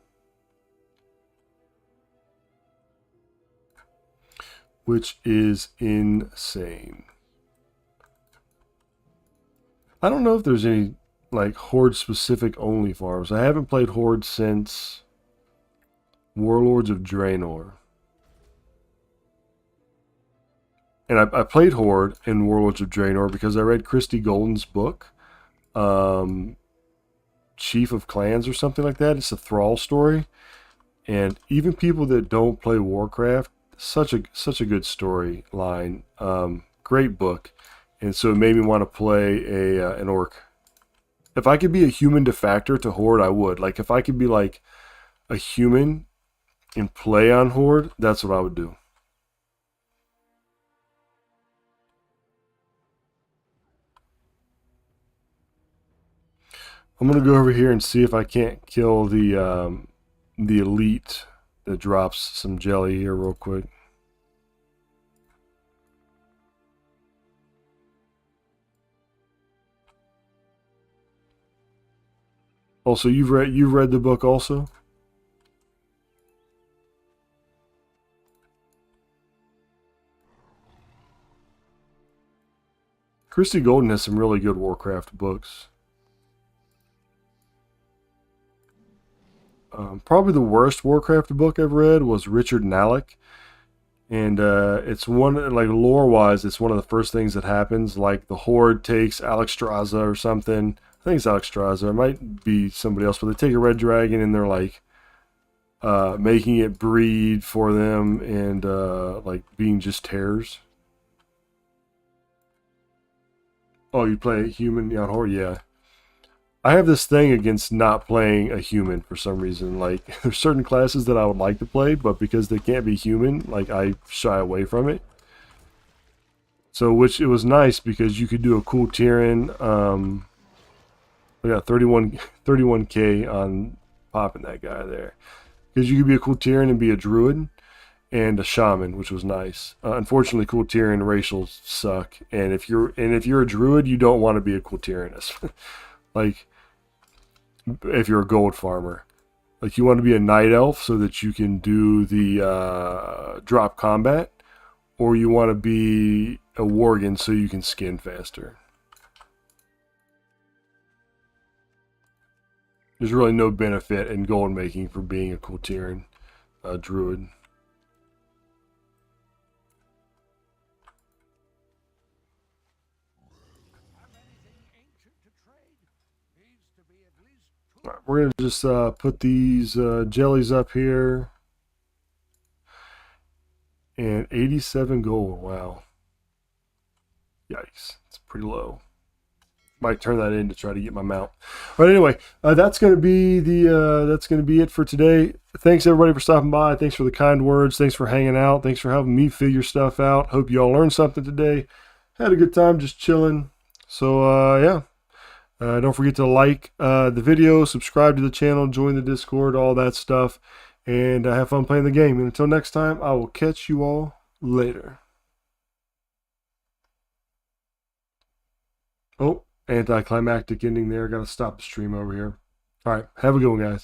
Which is insane. I don't know if there's any like Horde specific only farms. I haven't played Horde since Warlords of Draenor. And I played Horde in Warlords of Draenor because I read Christy Golden's book, Chief of Clans or something like that. It's a Thrall story. And even people that don't play Warcraft, such a good storyline. Great book. And so it made me want to play an orc. If I could be a human defactor to Horde, I would. Like, if I could be like a human and play on Horde, that's what I would do. I'm gonna go over here and see if I can't kill the elite that drops some jelly here real quick. Also, you've read the book also? Christy Golden has some really good Warcraft books. Probably the worst Warcraft book I've read was Richard Nalek. And it's one, like lore-wise, it's one of the first things that happens. Like the Horde takes Alexstrasza or something. I think it's Alexstrasza. It might be somebody else, but they take a red dragon and they're like making it breed for them and like being just terrors. Oh, you play a human on Horde? Yeah. I have this thing against not playing a human for some reason. Like, there's certain classes that I would like to play, but because they can't be human, like, I shy away from it. So, which it was nice because you could do a cool Tyrion. We got 31k on popping that guy there. Because you could be a cool Tyrion and be a druid and a shaman, which was nice. Unfortunately, cool Tyrion racials suck, and if you're a druid, you don't want to be a cool Tyrionist. Like, if you're a gold farmer, like you want to be a night elf so that you can do the drop combat, or you want to be a worgen so you can skin faster. there's really no benefit in gold making for being a Kultiran druid. All right, we're gonna just put these jellies up here, and 87 gold. Wow, yikes, it's pretty low. Might turn that in to try to get my mount. But anyway, that's going to be it for today. Thanks everybody for stopping by. Thanks for the kind words. Thanks for hanging out. Thanks for helping me figure stuff out. Hope you all learned something today. Had a good time just chilling. So yeah, don't forget to like the video, subscribe to the channel, join the Discord, all that stuff, and have fun playing the game. And until next time, I will catch you all later. Oh. Anticlimactic ending there. Got to stop the stream over here. All right. Have a good one, guys.